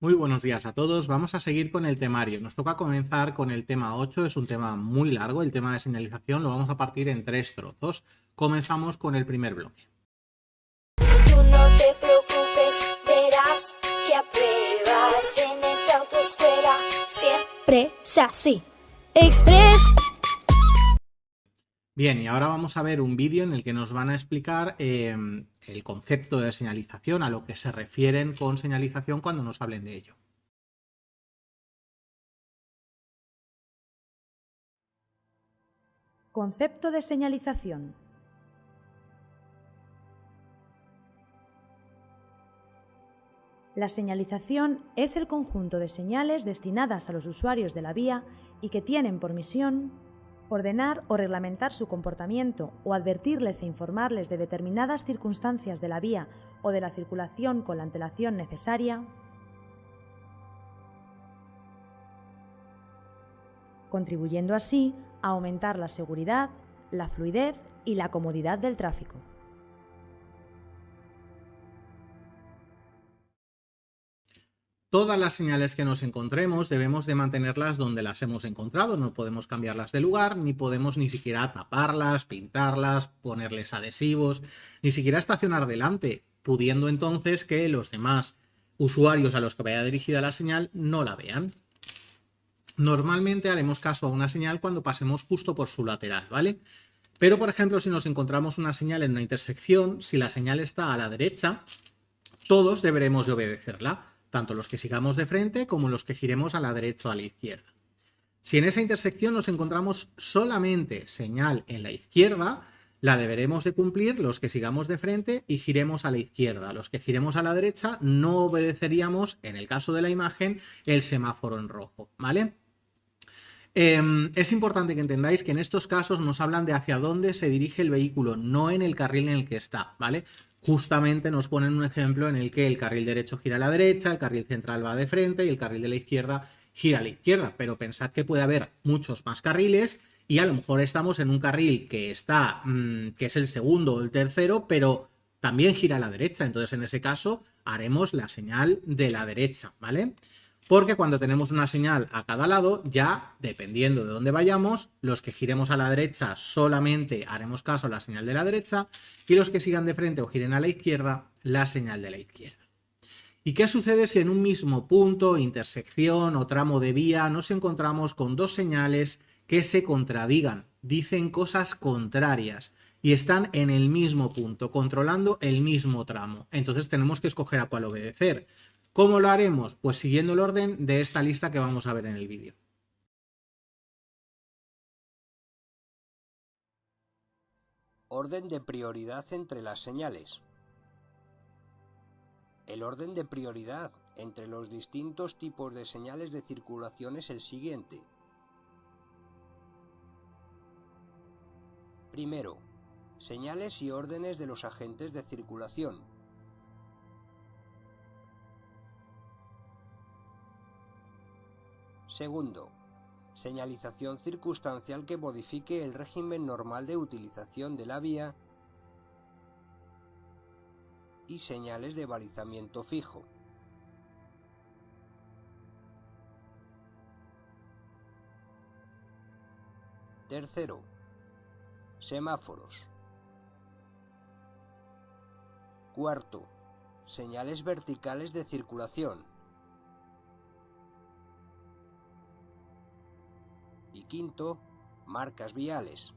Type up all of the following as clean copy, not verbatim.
Muy buenos días a todos. Vamos a seguir con el temario. Nos toca comenzar con el tema 8. Es un tema muy largo. El tema de señalización lo vamos a partir en 3 trozos. Comenzamos con el primer bloque. Tú no te preocupes, verás que apruebas en esta autoescuela. Siempre es así. Express. Bien, y ahora vamos a ver un vídeo en el que nos van a explicar el concepto de señalización, a lo que se refieren con señalización cuando nos hablen de ello. Concepto de señalización. La señalización es el conjunto de señales destinadas a los usuarios de la vía y que tienen por misión ordenar o reglamentar su comportamiento o advertirles e informarles de determinadas circunstancias de la vía o de la circulación con la antelación necesaria, contribuyendo así a aumentar la seguridad, la fluidez y la comodidad del tráfico. Todas las señales que nos encontremos debemos de mantenerlas donde las hemos encontrado, no podemos cambiarlas de lugar, ni podemos ni siquiera taparlas, pintarlas, ponerles adhesivos, ni siquiera estacionar delante, pudiendo entonces que los demás usuarios a los que vaya dirigida la señal no la vean. Normalmente haremos caso a una señal cuando pasemos justo por su lateral, ¿vale? Pero, por ejemplo, si nos encontramos una señal en una intersección, si la señal está a la derecha, todos deberemos de obedecerla, tanto los que sigamos de frente como los que giremos a la derecha o a la izquierda. Si en esa intersección nos encontramos solamente señal en la izquierda, la deberemos de cumplir los que sigamos de frente y giremos a la izquierda. Los que giremos a la derecha no obedeceríamos, en el caso de la imagen, el semáforo en rojo, ¿vale? Es importante que entendáis que en estos casos nos hablan de hacia dónde se dirige el vehículo, no en el carril en el que está, ¿vale? Justamente nos ponen un ejemplo en el que el carril derecho gira a la derecha, el carril central va de frente y el carril de la izquierda gira a la izquierda, pero pensad que puede haber muchos más carriles y a lo mejor estamos en un carril que está, que es el segundo o el tercero, pero también gira a la derecha, entonces en ese caso haremos la señal de la derecha, ¿vale? Porque cuando tenemos una señal a cada lado, ya dependiendo de dónde vayamos, los que giremos a la derecha solamente haremos caso a la señal de la derecha y los que sigan de frente o giren a la izquierda, la señal de la izquierda. ¿Y qué sucede si en un mismo punto, intersección o tramo de vía nos encontramos con dos señales que se contradigan, dicen cosas contrarias y están en el mismo punto, controlando el mismo tramo? Entonces tenemos que escoger a cuál obedecer. ¿Cómo lo haremos? Pues siguiendo el orden de esta lista que vamos a ver en el vídeo. Orden de prioridad entre las señales. El orden de prioridad entre los distintos tipos de señales de circulación es el siguiente. Primero, señales y órdenes de los agentes de circulación. Segundo, señalización circunstancial que modifique el régimen normal de utilización de la vía. Y señales de balizamiento fijo. Tercero, semáforos. Cuarto, señales verticales de circulación. Y quinto, marcas viales.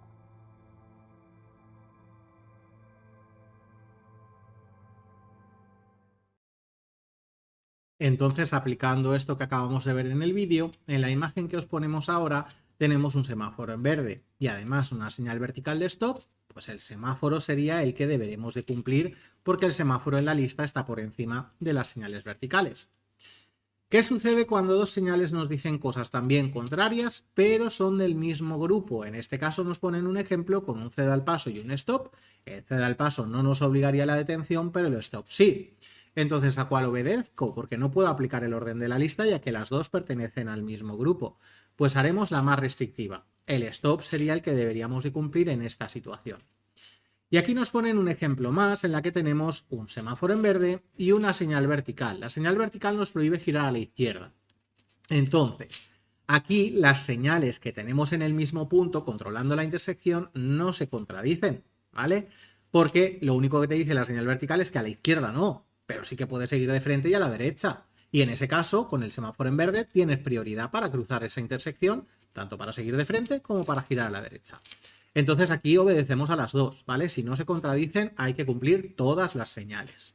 Entonces, aplicando esto que acabamos de ver en el vídeo, en la imagen que os ponemos ahora tenemos un semáforo en verde y además una señal vertical de stop, pues el semáforo sería el que deberemos de cumplir porque el semáforo en la lista está por encima de las señales verticales. ¿Qué sucede cuando dos señales nos dicen cosas también contrarias, pero son del mismo grupo? En este caso nos ponen un ejemplo con un ceda al paso y un stop. El ceda al paso no nos obligaría a la detención, pero el stop sí. Entonces, ¿a cuál obedezco? Porque no puedo aplicar el orden de la lista ya que las dos pertenecen al mismo grupo. Pues haremos la más restrictiva. El stop sería el que deberíamos de cumplir en esta situación. Y aquí nos ponen un ejemplo más en la que tenemos un semáforo en verde y una señal vertical. La señal vertical nos prohíbe girar a la izquierda. Entonces, aquí las señales que tenemos en el mismo punto, controlando la intersección, no se contradicen, ¿vale? Porque lo único que te dice la señal vertical es que a la izquierda no, pero sí que puedes seguir de frente y a la derecha. Y en ese caso, con el semáforo en verde, tienes prioridad para cruzar esa intersección, tanto para seguir de frente como para girar a la derecha. Entonces aquí obedecemos a las dos, ¿vale? Si no se contradicen, hay que cumplir todas las señales.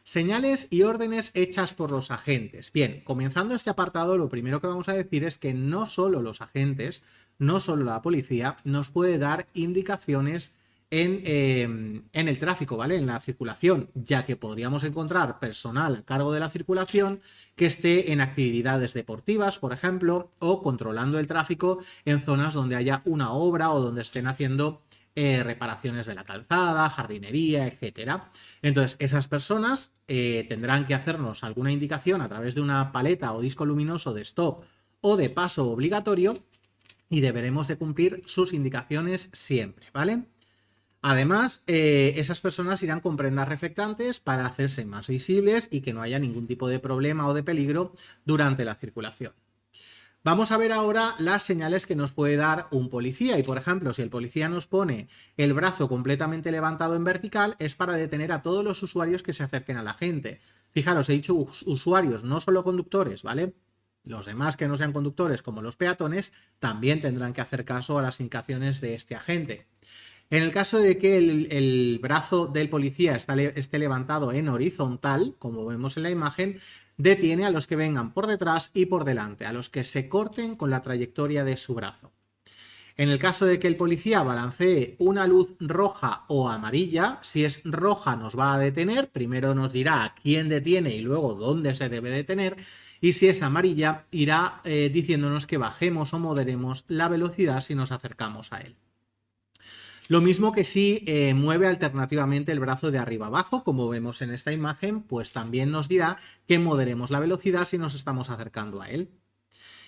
Señales y órdenes hechas por los agentes. Bien, comenzando este apartado, lo primero que vamos a decir es que no solo los agentes, no solo la policía, nos puede dar indicaciones en el tráfico, ¿vale? En la circulación, ya que podríamos encontrar personal a cargo de la circulación que esté en actividades deportivas, por ejemplo, o controlando el tráfico en zonas donde haya una obra o donde estén haciendo reparaciones de la calzada, jardinería, etcétera. Entonces, esas personas tendrán que hacernos alguna indicación a través de una paleta o disco luminoso de stop o de paso obligatorio y deberemos de cumplir sus indicaciones siempre, ¿vale? Además, esas personas irán con prendas reflectantes para hacerse más visibles y que no haya ningún tipo de problema o de peligro durante la circulación. Vamos a ver ahora las señales que nos puede dar un policía y, por ejemplo, si el policía nos pone el brazo completamente levantado en vertical, es para detener a todos los usuarios que se acerquen a la gente. Fijaros, he dicho usuarios, no solo conductores, ¿vale? Los demás que no sean conductores, como los peatones, también tendrán que hacer caso a las indicaciones de este agente. En el caso de que el brazo del policía esté levantado en horizontal, como vemos en la imagen, detiene a los que vengan por detrás y por delante, a los que se corten con la trayectoria de su brazo. En el caso de que el policía balancee una luz roja o amarilla, si es roja nos va a detener, primero nos dirá a quién detiene y luego dónde se debe detener, y si es amarilla irá diciéndonos que bajemos o moderemos la velocidad si nos acercamos a él. Lo mismo que si mueve alternativamente el brazo de arriba abajo, como vemos en esta imagen, pues también nos dirá que moderemos la velocidad si nos estamos acercando a él.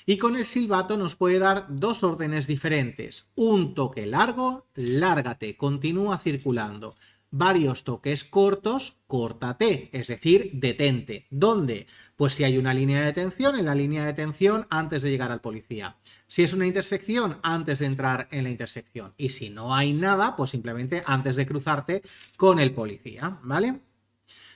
Y con el silbato nos puede dar dos órdenes diferentes. Un toque largo, lárgate, continúa circulando. Varios toques cortos, córtate, es decir, detente. ¿Dónde? Pues si hay una línea de detención, en la línea de detención antes de llegar al policía. Si es una intersección, antes de entrar en la intersección. Y si no hay nada, pues simplemente antes de cruzarte con el policía, ¿vale?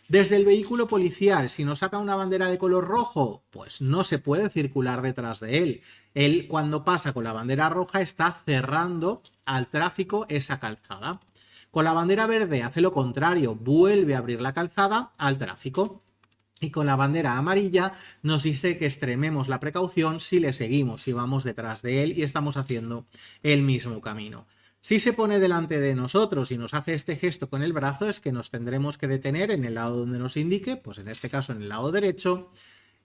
Desde el vehículo policial, si nos saca una bandera de color rojo, pues no se puede circular detrás de él. Él, cuando pasa con la bandera roja, está cerrando al tráfico esa calzada. Con la bandera verde hace lo contrario, vuelve a abrir la calzada al tráfico. Y con la bandera amarilla nos dice que extrememos la precaución si le seguimos, si vamos detrás de él y estamos haciendo el mismo camino. Si se pone delante de nosotros y nos hace este gesto con el brazo, es que nos tendremos que detener en el lado donde nos indique, pues en este caso en el lado derecho,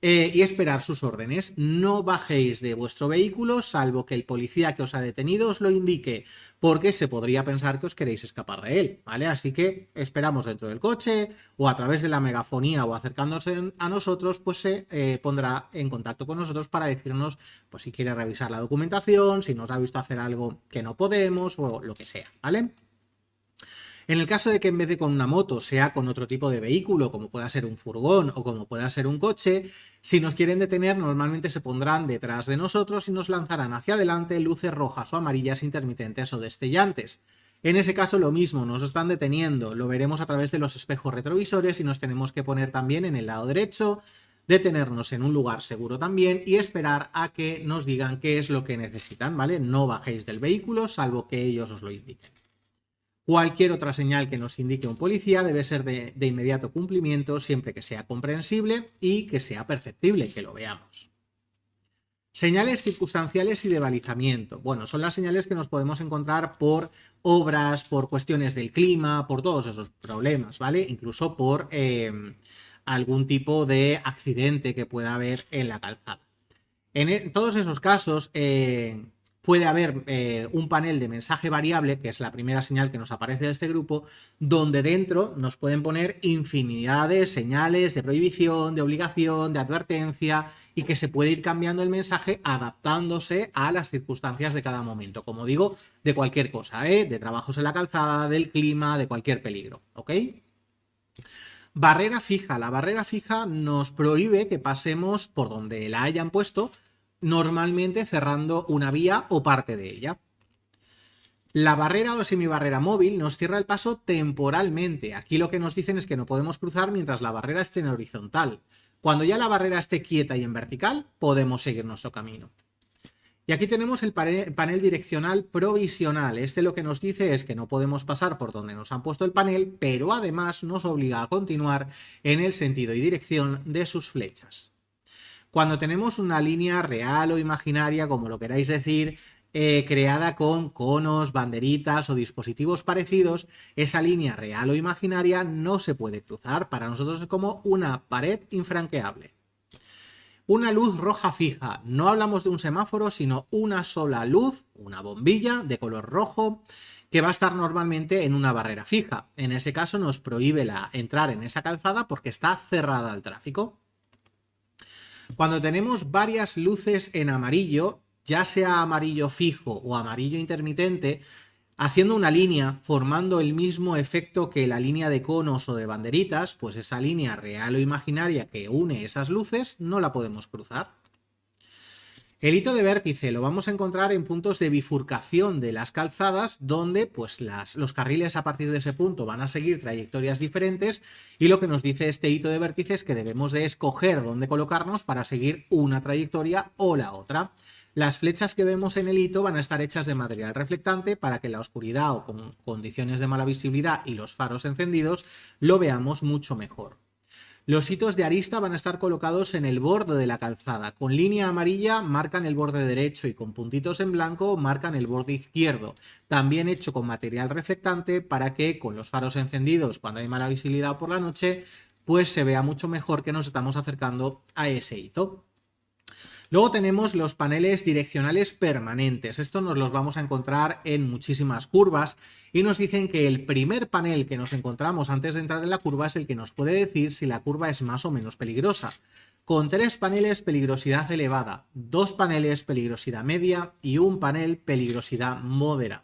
y esperar sus órdenes. No bajéis de vuestro vehículo salvo que el policía que os ha detenido os lo indique, porque se podría pensar que os queréis escapar de él, ¿vale? Así que esperamos dentro del coche o a través de la megafonía o acercándose a nosotros, pues se pondrá en contacto con nosotros para decirnos pues si quiere revisar la documentación, si nos ha visto hacer algo que no podemos o lo que sea, ¿vale? En el caso de que en vez de con una moto sea con otro tipo de vehículo, como pueda ser un furgón o como pueda ser un coche, si nos quieren detener normalmente se pondrán detrás de nosotros y nos lanzarán hacia adelante luces rojas o amarillas intermitentes o destellantes. En ese caso lo mismo, nos están deteniendo, lo veremos a través de los espejos retrovisores y nos tenemos que poner también en el lado derecho, detenernos en un lugar seguro también y esperar a que nos digan qué es lo que necesitan, ¿vale? No bajéis del vehículo salvo que ellos os lo indiquen. Cualquier otra señal que nos indique un policía debe ser de inmediato cumplimiento siempre que sea comprensible y que sea perceptible, que lo veamos. Señales circunstanciales y de balizamiento. Bueno, son las señales que nos podemos encontrar por obras, por cuestiones del clima, por todos esos problemas, ¿vale? Incluso por algún tipo de accidente que pueda haber en la calzada. En todos esos casos, puede haber un panel de mensaje variable, que es la primera señal que nos aparece de este grupo, donde dentro nos pueden poner infinidad de señales de prohibición, de obligación, de advertencia, y que se puede ir cambiando el mensaje adaptándose a las circunstancias de cada momento. Como digo, de cualquier cosa, de trabajos en la calzada, del clima, de cualquier peligro, ¿ok? Barrera fija. La barrera fija nos prohíbe que pasemos por donde la hayan puesto, normalmente cerrando una vía o parte de ella. La barrera o semibarrera móvil nos cierra el paso temporalmente. Aquí lo que nos dicen es que no podemos cruzar mientras la barrera esté en horizontal. Cuando ya la barrera esté quieta y en vertical, podemos seguir nuestro camino. Y aquí tenemos el panel direccional provisional. Este lo que nos dice es que no podemos pasar por donde nos han puesto el panel, pero además nos obliga a continuar en el sentido y dirección de sus flechas. Cuando tenemos una línea real o imaginaria, como lo queráis decir, creada con conos, banderitas o dispositivos parecidos, esa línea real o imaginaria no se puede cruzar. Para nosotros es como una pared infranqueable. Una luz roja fija. No hablamos de un semáforo, sino una sola luz, una bombilla de color rojo, que va a estar normalmente en una barrera fija. En ese caso nos prohíbe entrar en esa calzada porque está cerrada al tráfico. Cuando tenemos varias luces en amarillo, ya sea amarillo fijo o amarillo intermitente, haciendo una línea, formando el mismo efecto que la línea de conos o de banderitas, pues esa línea real o imaginaria que une esas luces no la podemos cruzar. El hito de vértice lo vamos a encontrar en puntos de bifurcación de las calzadas, donde pues los carriles a partir de ese punto van a seguir trayectorias diferentes, y lo que nos dice este hito de vértice es que debemos de escoger dónde colocarnos para seguir una trayectoria o la otra. Las flechas que vemos en el hito van a estar hechas de material reflectante para que en la oscuridad o con condiciones de mala visibilidad y los faros encendidos lo veamos mucho mejor. Los hitos de arista van a estar colocados en el borde de la calzada. Con línea amarilla marcan el borde derecho y con puntitos en blanco marcan el borde izquierdo. También hecho con material reflectante para que con los faros encendidos cuando hay mala visibilidad por la noche, pues se vea mucho mejor que nos estamos acercando a ese hito. Luego tenemos los paneles direccionales permanentes. Estos nos los vamos a encontrar en muchísimas curvas y nos dicen que el primer panel que nos encontramos antes de entrar en la curva es el que nos puede decir si la curva es más o menos peligrosa. Con 3 paneles peligrosidad elevada, 2 paneles peligrosidad media y un panel peligrosidad moderada.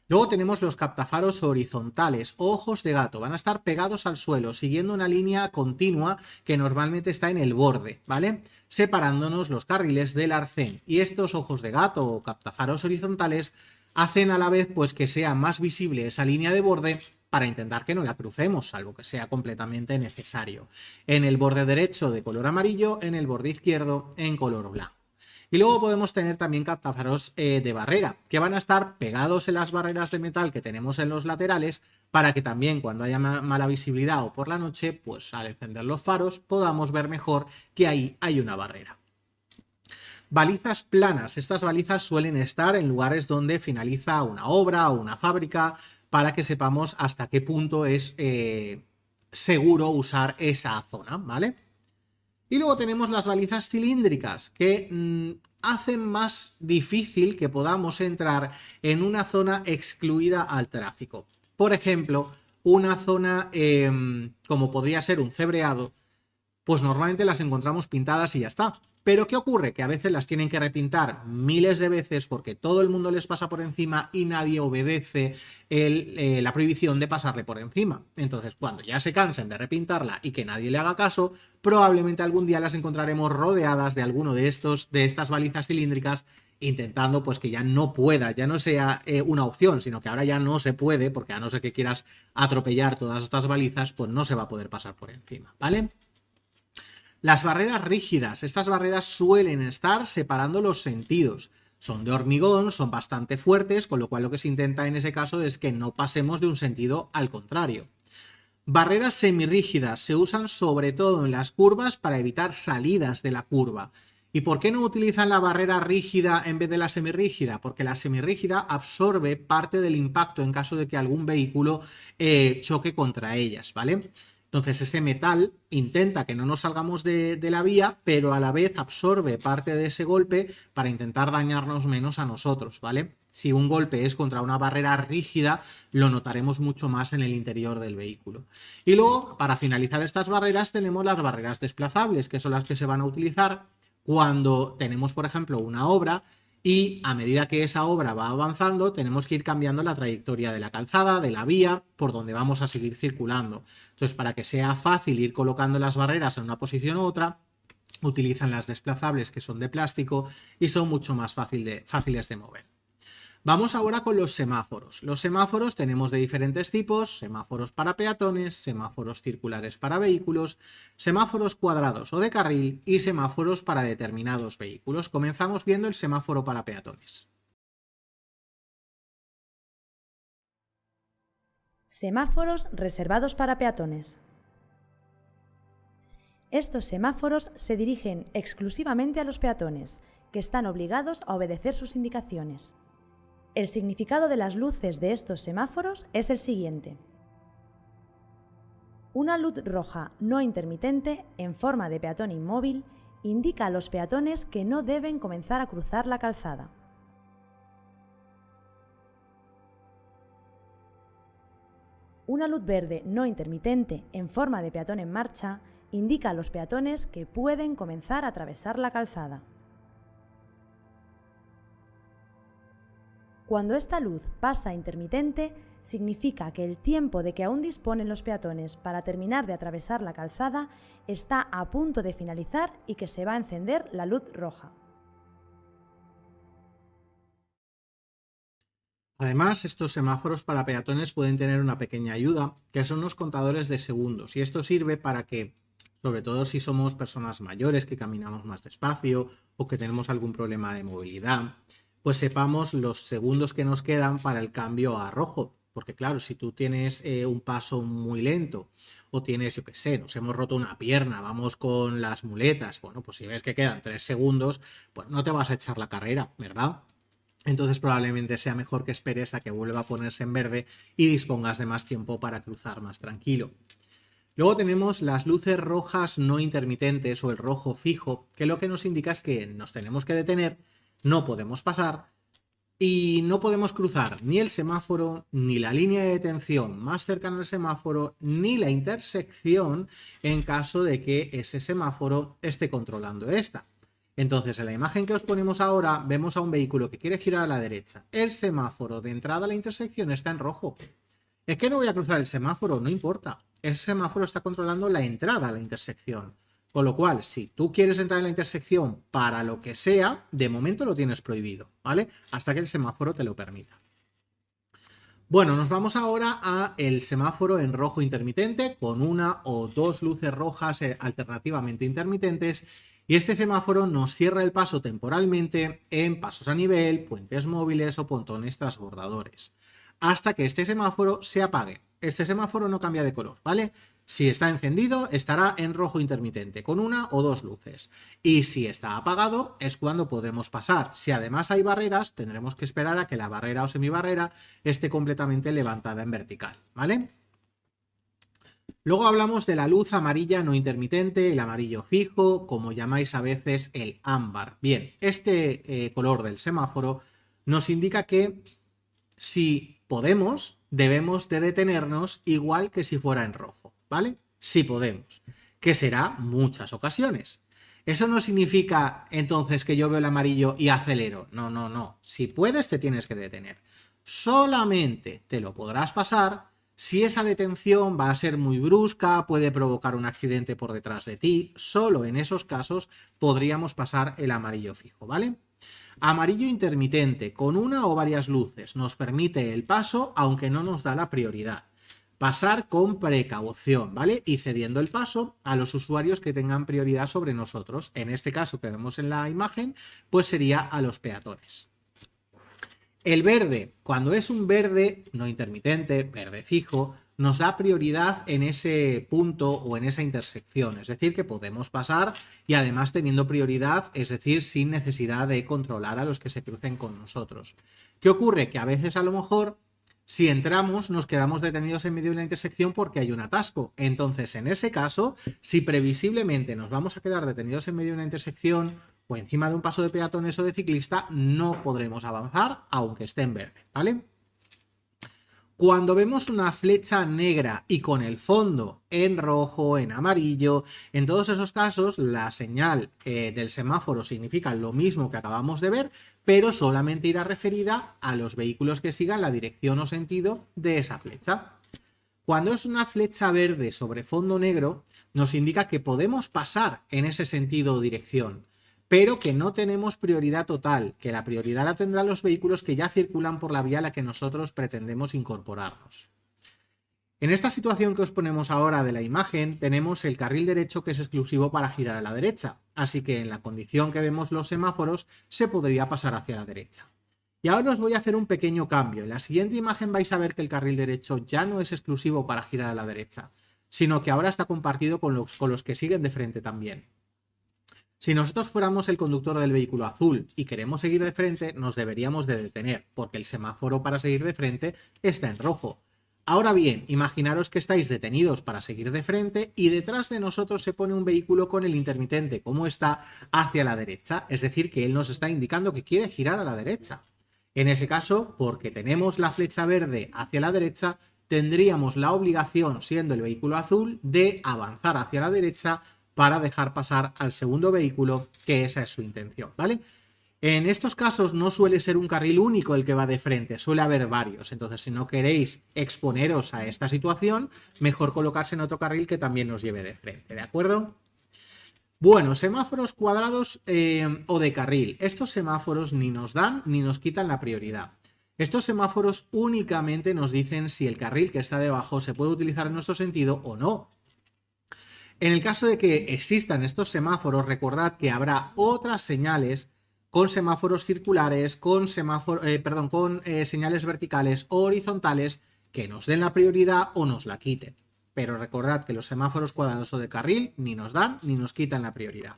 Luego tenemos los captafaros horizontales, ojos de gato, van a estar pegados al suelo, siguiendo una línea continua que normalmente está en el borde, ¿vale? Separándonos los carriles del arcén. Y estos ojos de gato o captafaros horizontales hacen a la vez pues que sea más visible esa línea de borde para intentar que no la crucemos, salvo que sea completamente necesario. En el borde derecho de color amarillo, en el borde izquierdo en color blanco. Y luego podemos tener también captafaros de barrera, que van a estar pegados en las barreras de metal que tenemos en los laterales, para que también cuando haya mala visibilidad o por la noche, pues al encender los faros podamos ver mejor que ahí hay una barrera. Balizas planas. Estas balizas suelen estar en lugares donde finaliza una obra o una fábrica, para que sepamos hasta qué punto es seguro usar esa zona, ¿vale? Y luego tenemos las balizas cilíndricas, que hacen más difícil que podamos entrar en una zona excluida al tráfico. Por ejemplo, una zona como podría ser un cebreado, pues normalmente las encontramos pintadas y ya está. Pero ¿qué ocurre? Que a veces las tienen que repintar miles de veces porque todo el mundo les pasa por encima y nadie obedece la prohibición de pasarle por encima. Entonces, cuando ya se cansen de repintarla y que nadie le haga caso, probablemente algún día las encontraremos rodeadas de alguno de estas balizas cilíndricas, intentando pues que ya no pueda, ya no sea una opción, sino que ahora ya no se puede, porque a no ser que quieras atropellar todas estas balizas, pues no se va a poder pasar por encima, ¿vale? Las barreras rígidas. Estas barreras suelen estar separando los sentidos. Son de hormigón, son bastante fuertes, con lo cual lo que se intenta en ese caso es que no pasemos de un sentido al contrario. Barreras semirrígidas se usan sobre todo en las curvas para evitar salidas de la curva. ¿Y por qué no utilizan la barrera rígida en vez de la semirrígida? Porque la semirrígida absorbe parte del impacto en caso de que algún vehículo choque contra ellas, ¿vale? Entonces ese metal intenta que no nos salgamos de la vía, pero a la vez absorbe parte de ese golpe para intentar dañarnos menos a nosotros, ¿vale? Si un golpe es contra una barrera rígida, lo notaremos mucho más en el interior del vehículo. Y luego, para finalizar estas barreras, tenemos las barreras desplazables, que son las que se van a utilizar cuando tenemos, por ejemplo, una obra y a medida que esa obra va avanzando, tenemos que ir cambiando la trayectoria de la calzada, de la vía, por donde vamos a seguir circulando. Entonces, para que sea fácil ir colocando las barreras en una posición u otra, utilizan las desplazables, que son de plástico y son mucho más fáciles de mover. Vamos ahora con los semáforos. Los semáforos tenemos de diferentes tipos: semáforos para peatones, semáforos circulares para vehículos, semáforos cuadrados o de carril y semáforos para determinados vehículos. Comenzamos viendo el semáforo para peatones. Semáforos reservados para peatones. Estos semáforos se dirigen exclusivamente a los peatones, que están obligados a obedecer sus indicaciones. El significado de las luces de estos semáforos es el siguiente. Una luz roja no intermitente en forma de peatón inmóvil indica a los peatones que no deben comenzar a cruzar la calzada. Una luz verde no intermitente en forma de peatón en marcha indica a los peatones que pueden comenzar a atravesar la calzada. Cuando esta luz pasa a intermitente, significa que el tiempo de que aún disponen los peatones para terminar de atravesar la calzada está a punto de finalizar y que se va a encender la luz roja. Además, estos semáforos para peatones pueden tener una pequeña ayuda, que son los contadores de segundos, y esto sirve para que, sobre todo si somos personas mayores que caminamos más despacio o que tenemos algún problema de movilidad, pues sepamos los segundos que nos quedan para el cambio a rojo. Porque claro, si tú tienes un paso muy lento o tienes, yo qué sé, nos hemos roto una pierna, vamos con las muletas, bueno, pues si ves que quedan 3 segundos, pues no te vas a echar la carrera, ¿verdad? Entonces probablemente sea mejor que esperes a que vuelva a ponerse en verde y dispongas de más tiempo para cruzar más tranquilo. Luego tenemos las luces rojas no intermitentes o el rojo fijo, que lo que nos indica es que nos tenemos que detener, no podemos pasar y no podemos cruzar ni el semáforo, ni la línea de detención más cercana al semáforo, ni la intersección en caso de que ese semáforo esté controlando esta. Entonces, en la imagen que os ponemos ahora, vemos a un vehículo que quiere girar a la derecha. El semáforo de entrada a la intersección está en rojo. Es que no voy a cruzar el semáforo, no importa. Ese semáforo está controlando la entrada a la intersección. Con lo cual, si tú quieres entrar en la intersección para lo que sea, de momento lo tienes prohibido, ¿vale? Hasta que el semáforo te lo permita. Bueno, nos vamos ahora a el semáforo en rojo intermitente con una o dos luces rojas alternativamente intermitentes, y este semáforo nos cierra el paso temporalmente en pasos a nivel, puentes móviles o pontones transbordadores, hasta que este semáforo se apague. Este semáforo no cambia de color, ¿vale? Si está encendido, estará en rojo intermitente, con una o dos luces. Y si está apagado, es cuando podemos pasar. Si además hay barreras, tendremos que esperar a que la barrera o semibarrera esté completamente levantada en vertical, ¿vale? Luego hablamos de la luz amarilla no intermitente, el amarillo fijo, como llamáis a veces el ámbar. Bien, este color del semáforo nos indica que si podemos, debemos de detenernos igual que si fuera en rojo, ¿vale? Si podemos, que será muchas ocasiones. Eso no significa entonces que yo veo el amarillo y acelero. No, no, no. Si puedes, te tienes que detener. Solamente te lo podrás pasar si esa detención va a ser muy brusca, puede provocar un accidente por detrás de ti. Solo en esos casos podríamos pasar el amarillo fijo, ¿vale? Amarillo intermitente, con una o varias luces, nos permite el paso, aunque no nos da la prioridad. Pasar con precaución, ¿vale? Y cediendo el paso a los usuarios que tengan prioridad sobre nosotros. En este caso que vemos en la imagen, pues sería a los peatones. El verde, cuando es un verde no intermitente, verde fijo, nos da prioridad en ese punto o en esa intersección, es decir, que podemos pasar y además teniendo prioridad, es decir, sin necesidad de controlar a los que se crucen con nosotros. ¿Qué ocurre? Que a veces a lo mejor Si entramos, nos quedamos detenidos en medio de la intersección porque hay un atasco. Entonces, en ese caso, si previsiblemente nos vamos a quedar detenidos en medio de una intersección o encima de un paso de peatones o de ciclista, no podremos avanzar aunque esté en verde, ¿vale? Cuando vemos una flecha negra y con el fondo en rojo, en amarillo, en todos esos casos la señal del semáforo significa lo mismo que acabamos de ver, pero solamente irá referida a los vehículos que sigan la dirección o sentido de esa flecha. Cuando es una flecha verde sobre fondo negro, nos indica que podemos pasar en ese sentido o dirección, pero que no tenemos prioridad total, que la prioridad la tendrán los vehículos que ya circulan por la vía a la que nosotros pretendemos incorporarnos. En esta situación que os ponemos ahora de la imagen, tenemos el carril derecho que es exclusivo para girar a la derecha, así que en la condición que vemos los semáforos se podría pasar hacia la derecha. Y ahora os voy a hacer un pequeño cambio. En la siguiente imagen vais a ver que el carril derecho ya no es exclusivo para girar a la derecha, sino que ahora está compartido con los que siguen de frente también. Si nosotros fuéramos el conductor del vehículo azul y queremos seguir de frente, nos deberíamos de detener, porque el semáforo para seguir de frente está en rojo. Ahora bien, imaginaros que estáis detenidos para seguir de frente y detrás de nosotros se pone un vehículo con el intermitente, como está, hacia la derecha, es decir, que él nos está indicando que quiere girar a la derecha. En ese caso, porque tenemos la flecha verde hacia la derecha, tendríamos la obligación, siendo el vehículo azul, de avanzar hacia la derecha para dejar pasar al segundo vehículo, que esa es su intención, ¿vale? En estos casos no suele ser un carril único el que va de frente, suele haber varios. Entonces, si no queréis exponeros a esta situación, mejor colocarse en otro carril que también nos lleve de frente, ¿de acuerdo? Bueno, semáforos cuadrados o de carril. Estos semáforos ni nos dan ni nos quitan la prioridad. Estos semáforos únicamente nos dicen si el carril que está debajo se puede utilizar en nuestro sentido o no. En el caso de que existan estos semáforos, recordad que habrá otras señales con semáforos circulares, con señales verticales o horizontales que nos den la prioridad o nos la quiten. Pero recordad que los semáforos cuadrados o de carril ni nos dan ni nos quitan la prioridad.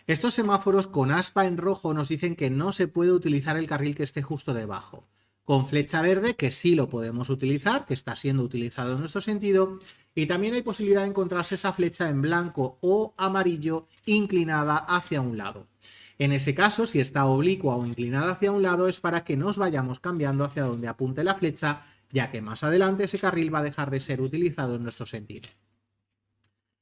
Estos semáforos con aspa en rojo nos dicen que no se puede utilizar el carril que esté justo debajo. Con flecha verde, que sí lo podemos utilizar, que está siendo utilizado en nuestro sentido, y también hay posibilidad de encontrarse esa flecha en blanco o amarillo inclinada hacia un lado. En ese caso, si está oblicua o inclinada hacia un lado, es para que nos vayamos cambiando hacia donde apunte la flecha, ya que más adelante ese carril va a dejar de ser utilizado en nuestro sentido.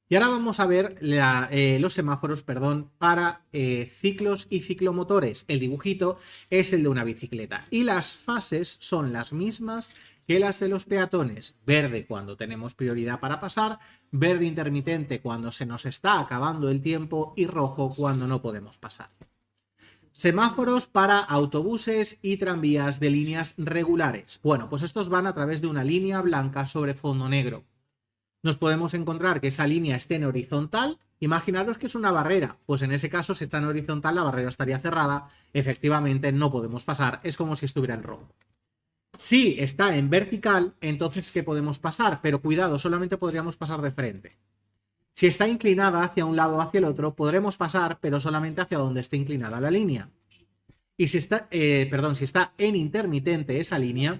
Y ahora vamos a ver los semáforos, para ciclos y ciclomotores. El dibujito es el de una bicicleta y las fases son las mismas que las de los peatones. Verde cuando tenemos prioridad para pasar, verde intermitente cuando se nos está acabando el tiempo y rojo cuando no podemos pasar. Semáforos para autobuses y tranvías de líneas regulares. Bueno, pues estos van a través de una línea blanca sobre fondo negro. Nos podemos encontrar que esa línea esté en horizontal. Imaginaros que es una barrera, pues en ese caso si está en horizontal la barrera estaría cerrada, efectivamente no podemos pasar, es como si estuviera en rojo. Si está en vertical, entonces ¿qué podemos pasar? Pero cuidado, solamente podríamos pasar de frente. Si está inclinada hacia un lado o hacia el otro, podremos pasar, pero solamente hacia donde esté inclinada la línea. Y si está en intermitente esa línea,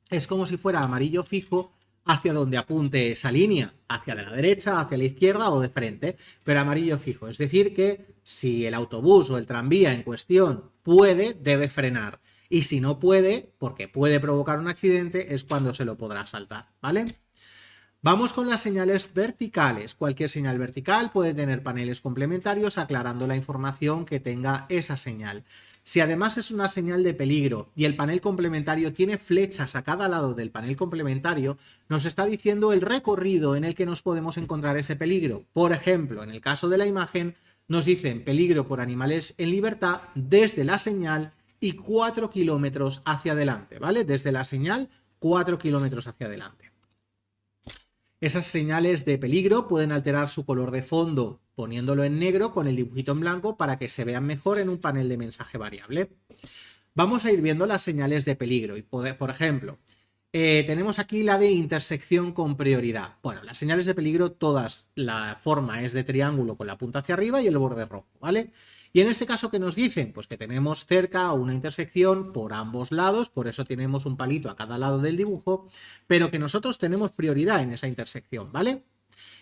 es como si fuera amarillo fijo hacia donde apunte esa línea, hacia la derecha, hacia la izquierda o de frente, pero amarillo fijo. Es decir que si el autobús o el tranvía en cuestión puede, debe frenar. Y si no puede, porque puede provocar un accidente, es cuando se lo podrá saltar, ¿vale? Vamos con las señales verticales. Cualquier señal vertical puede tener paneles complementarios aclarando la información que tenga esa señal. Si además es una señal de peligro y el panel complementario tiene flechas a cada lado del panel complementario, nos está diciendo el recorrido en el que nos podemos encontrar ese peligro. Por ejemplo, en el caso de la imagen, nos dicen peligro por animales en libertad desde la señal y 4 kilómetros hacia adelante, ¿vale? Desde la señal, 4 kilómetros hacia adelante. Esas señales de peligro pueden alterar su color de fondo poniéndolo en negro con el dibujito en blanco para que se vean mejor en un panel de mensaje variable. Vamos a ir viendo las señales de peligro y por ejemplo, tenemos aquí la de intersección con prioridad. Bueno, las señales de peligro todas, la forma es de triángulo con la punta hacia arriba y el borde rojo, ¿vale? Y en este caso, ¿qué nos dicen? Pues que tenemos cerca una intersección por ambos lados, por eso tenemos un palito a cada lado del dibujo, pero que nosotros tenemos prioridad en esa intersección, ¿vale?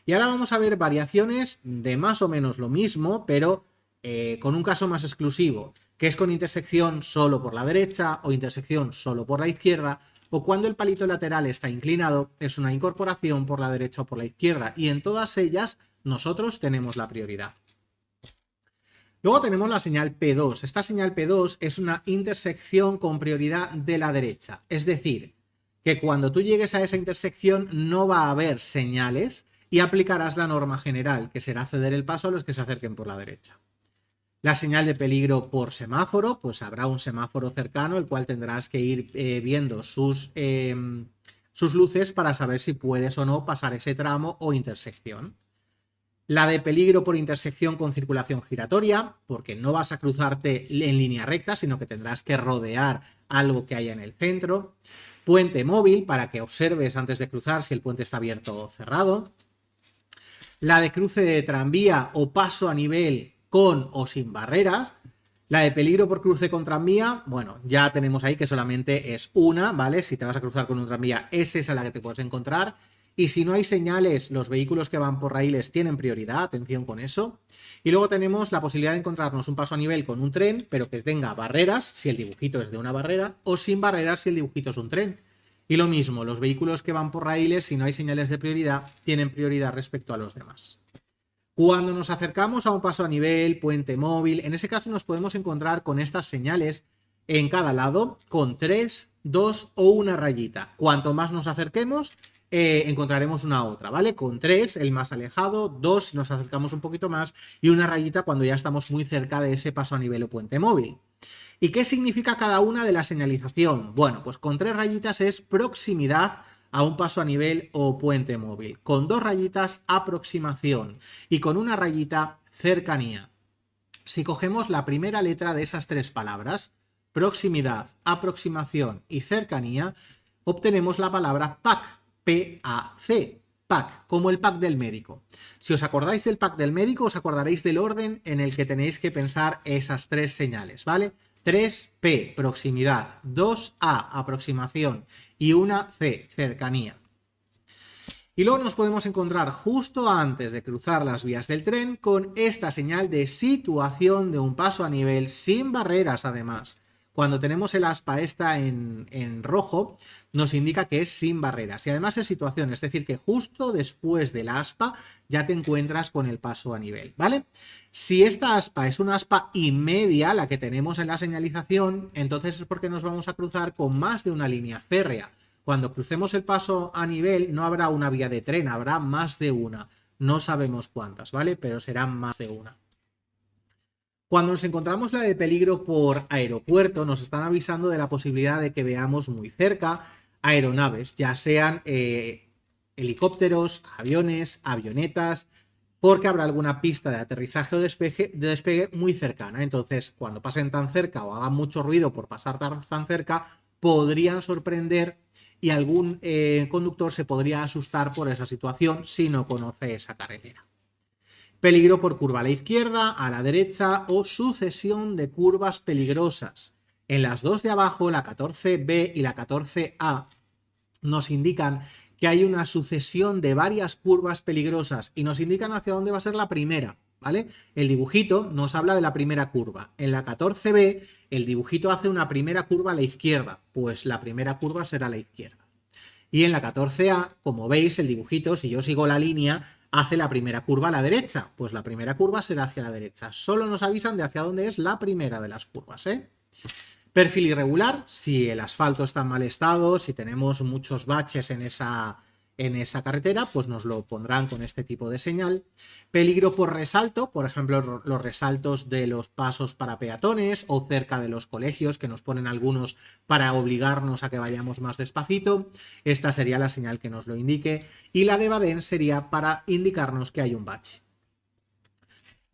Y ahora vamos a ver variaciones de más o menos lo mismo, pero con un caso más exclusivo, que es con intersección solo por la derecha o intersección solo por la izquierda, o cuando el palito lateral está inclinado, es una incorporación por la derecha o por la izquierda, y en todas ellas nosotros tenemos la prioridad. Luego tenemos la señal P2. Esta señal P2 es una intersección con prioridad de la derecha, es decir, que cuando tú llegues a esa intersección no va a haber señales y aplicarás la norma general, que será ceder el paso a los que se acerquen por la derecha. La señal de peligro por semáforo, pues habrá un semáforo cercano, el cual tendrás que ir viendo sus luces para saber si puedes o no pasar ese tramo o intersección. La de peligro por intersección con circulación giratoria, porque no vas a cruzarte en línea recta, sino que tendrás que rodear algo que haya en el centro. Puente móvil, para que observes antes de cruzar si el puente está abierto o cerrado. La de cruce de tranvía o paso a nivel con o sin barreras. La de peligro por cruce con tranvía, bueno, ya tenemos ahí que solamente es una, ¿vale? Si te vas a cruzar con un tranvía, es esa la que te puedes encontrar. Y si no hay señales, los vehículos que van por raíles tienen prioridad, atención con eso. Y luego tenemos la posibilidad de encontrarnos un paso a nivel con un tren, pero que tenga barreras, si el dibujito es de una barrera, o sin barreras si el dibujito es un tren. Y lo mismo, los vehículos que van por raíles, si no hay señales de prioridad, tienen prioridad respecto a los demás. Cuando nos acercamos a un paso a nivel, puente móvil, en ese caso nos podemos encontrar con estas señales en cada lado, con 3, 2 o una rayita. Cuanto más nos acerquemos, encontraremos una otra, ¿vale? Con 3, el más alejado, 2 si nos acercamos un poquito más y una rayita cuando ya estamos muy cerca de ese paso a nivel o puente móvil. ¿Y qué significa cada una de la señalización? Bueno, pues con 3 rayitas es proximidad a un paso a nivel o puente móvil. Con 2 rayitas, aproximación. Y con una rayita, cercanía. Si cogemos la primera letra de esas 3 palabras, proximidad, aproximación y cercanía, obtenemos la palabra PAC, P-A-C, PAC, como el pack del médico. Si os acordáis del pack del médico, os acordaréis del orden en el que tenéis que pensar esas 3 señales, ¿vale? 3P, proximidad, 2A, aproximación y 1C, cercanía. Y luego nos podemos encontrar justo antes de cruzar las vías del tren con esta señal de situación de un paso a nivel sin barreras además. Cuando tenemos el aspa esta en rojo, nos indica que es sin barreras. Y además es situación, es decir, que justo después del aspa ya te encuentras con el paso a nivel, ¿vale? Si esta aspa es una aspa y media, la que tenemos en la señalización, entonces es porque nos vamos a cruzar con más de una línea férrea. Cuando crucemos el paso a nivel no habrá una vía de tren, habrá más de una. No sabemos cuántas, ¿vale? Pero serán más de una. Cuando nos encontramos la de peligro por aeropuerto, nos están avisando de la posibilidad de que veamos muy cerca aeronaves, ya sean helicópteros, aviones, avionetas, porque habrá alguna pista de aterrizaje o despegue muy cercana. Entonces, cuando pasen tan cerca o hagan mucho ruido por pasar tan cerca, podrían sorprender y algún conductor se podría asustar por esa situación si no conoce esa carretera. Peligro por curva a la izquierda, a la derecha o sucesión de curvas peligrosas. En las 2 de abajo, la 14B y la 14A, nos indican que hay una sucesión de varias curvas peligrosas y nos indican hacia dónde va a ser la primera, ¿vale? El dibujito nos habla de la primera curva. En la 14B, el dibujito hace una primera curva a la izquierda, pues la primera curva será a la izquierda. Y en la 14A, como veis, el dibujito, si yo sigo la línea, hace la primera curva a la derecha, pues la primera curva será hacia la derecha. Solo nos avisan de hacia dónde es la primera de las curvas, ¿eh? Perfil irregular, si el asfalto está en mal estado, si tenemos muchos baches en esa carretera, pues nos lo pondrán con este tipo de señal. Peligro por resalto, por ejemplo, los resaltos de los pasos para peatones o cerca de los colegios, que nos ponen algunos para obligarnos a que vayamos más despacito. Esta sería la señal que nos lo indique. Y la de Baden sería para indicarnos que hay un bache.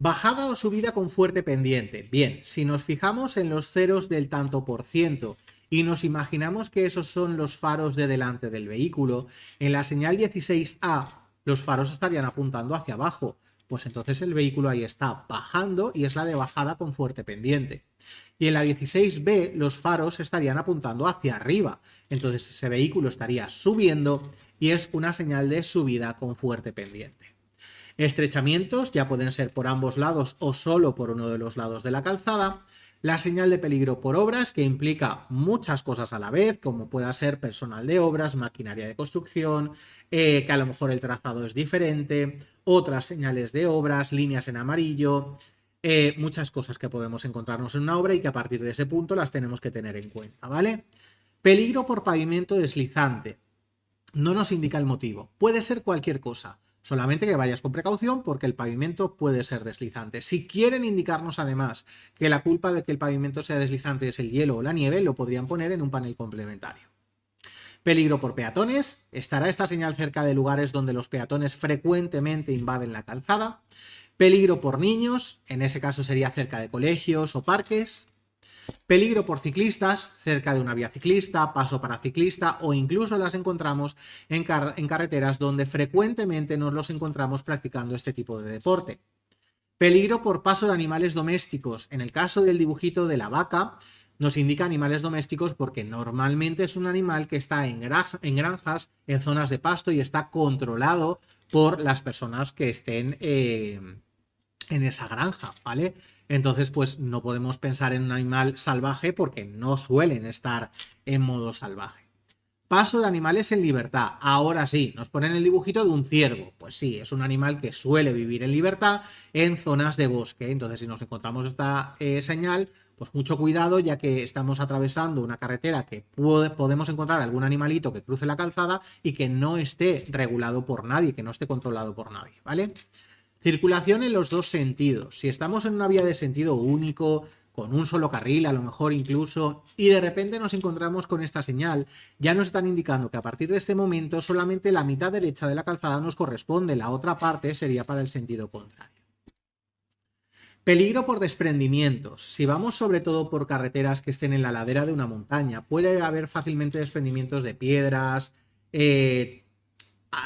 Bajada o subida con fuerte pendiente. Bien, si nos fijamos en los ceros del tanto por ciento y nos imaginamos que esos son los faros de delante del vehículo, en la señal 16A los faros estarían apuntando hacia abajo, pues entonces el vehículo ahí está bajando y es la de bajada con fuerte pendiente. Y en la 16B los faros estarían apuntando hacia arriba, entonces ese vehículo estaría subiendo y es una señal de subida con fuerte pendiente. Estrechamientos ya pueden ser por ambos lados o solo por uno de los lados de la calzada. La señal de peligro por obras, que implica muchas cosas a la vez, como pueda ser personal de obras, maquinaria de construcción, que a lo mejor el trazado es diferente, otras señales de obras, líneas en amarillo, muchas cosas que podemos encontrarnos en una obra y que a partir de ese punto las tenemos que tener en cuenta, ¿vale? Peligro por pavimento deslizante. No nos indica el motivo. Puede ser cualquier cosa. Solamente que vayas con precaución porque el pavimento puede ser deslizante. Si quieren indicarnos además que la culpa de que el pavimento sea deslizante es el hielo o la nieve, lo podrían poner en un panel complementario. Peligro por peatones. Estará esta señal cerca de lugares donde los peatones frecuentemente invaden la calzada. Peligro por niños. En ese caso sería cerca de colegios o parques. Peligro por ciclistas, cerca de una vía ciclista, paso para ciclista o incluso las encontramos en carreteras donde frecuentemente nos los encontramos practicando este tipo de deporte. Peligro por paso de animales domésticos. En el caso del dibujito de la vaca, nos indica animales domésticos porque normalmente es un animal que está en granjas, en zonas de pasto y está controlado por las personas que estén en esa granja, ¿vale? Entonces, pues no podemos pensar en un animal salvaje porque no suelen estar en modo salvaje. Paso de animales en libertad. Ahora sí, nos ponen el dibujito de un ciervo. Pues sí, es un animal que suele vivir en libertad en zonas de bosque. Entonces, si nos encontramos esta señal, pues mucho cuidado, ya que estamos atravesando una carretera que podemos encontrar algún animalito que cruce la calzada y que no esté regulado por nadie, que no esté controlado por nadie, ¿vale? Circulación en los dos sentidos. Si estamos en una vía de sentido único, con un solo carril, a lo mejor incluso, y de repente nos encontramos con esta señal, ya nos están indicando que a partir de este momento solamente la mitad derecha de la calzada nos corresponde, la otra parte sería para el sentido contrario. Peligro por desprendimientos. Si vamos sobre todo por carreteras que estén en la ladera de una montaña, puede haber fácilmente desprendimientos de piedras,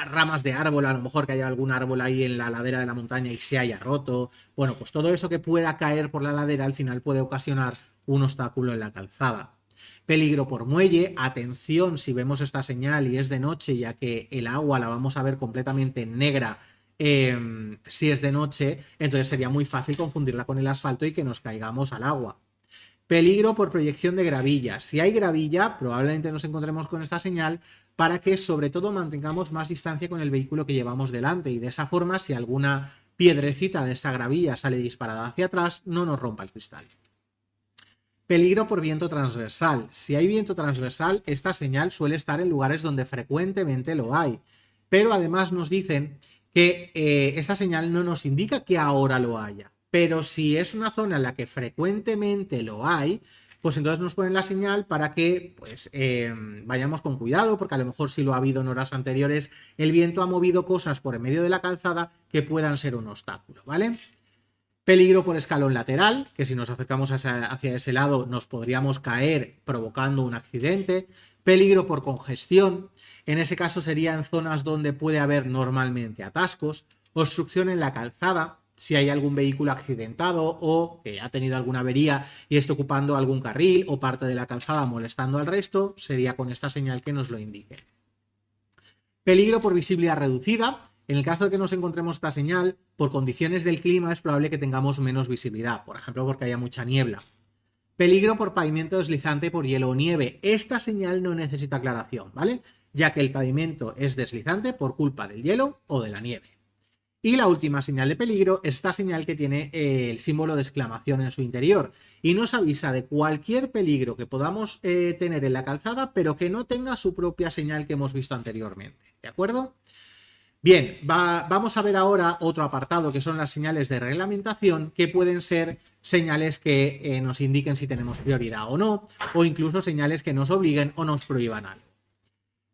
ramas de árbol, a lo mejor que haya algún árbol ahí en la ladera de la montaña y se haya roto. Bueno, pues todo eso que pueda caer por la ladera al final puede ocasionar un obstáculo en la calzada. Peligro por muelle. Atención si vemos esta señal y es de noche, ya que el agua la vamos a ver completamente negra si es de noche, entonces sería muy fácil confundirla con el asfalto y que nos caigamos al agua. Peligro por proyección de gravilla. Si hay gravilla, probablemente nos encontremos con esta señal para que sobre todo mantengamos más distancia con el vehículo que llevamos delante y de esa forma, si alguna piedrecita de esa gravilla sale disparada hacia atrás, no nos rompa el cristal. Peligro por viento transversal. Si hay viento transversal, esta señal suele estar en lugares donde frecuentemente lo hay, pero además nos dicen que esta señal no nos indica que ahora lo haya. Pero si es una zona en la que frecuentemente lo hay, pues entonces nos ponen la señal para que pues, vayamos con cuidado, porque a lo mejor si lo ha habido en horas anteriores, el viento ha movido cosas por en medio de la calzada que puedan ser un obstáculo, ¿vale? Peligro por escalón lateral, que si nos acercamos hacia ese lado nos podríamos caer provocando un accidente. Peligro por congestión, en ese caso sería en zonas donde puede haber normalmente atascos. Obstrucción en la calzada, si hay algún vehículo accidentado o que ha tenido alguna avería y está ocupando algún carril o parte de la calzada molestando al resto, sería con esta señal que nos lo indique. Peligro por visibilidad reducida. En el caso de que nos encontremos esta señal, por condiciones del clima es probable que tengamos menos visibilidad, por ejemplo porque haya mucha niebla. Peligro por pavimento deslizante por hielo o nieve. Esta señal no necesita aclaración, ¿vale? Ya que el pavimento es deslizante por culpa del hielo o de la nieve. Y la última señal de peligro es esta señal que tiene el símbolo de exclamación en su interior y nos avisa de cualquier peligro que podamos tener en la calzada, pero que no tenga su propia señal que hemos visto anteriormente, ¿de acuerdo? Bien, vamos a ver ahora otro apartado que son las señales de reglamentación, que pueden ser señales que nos indiquen si tenemos prioridad o no, o incluso señales que nos obliguen o nos prohíban algo.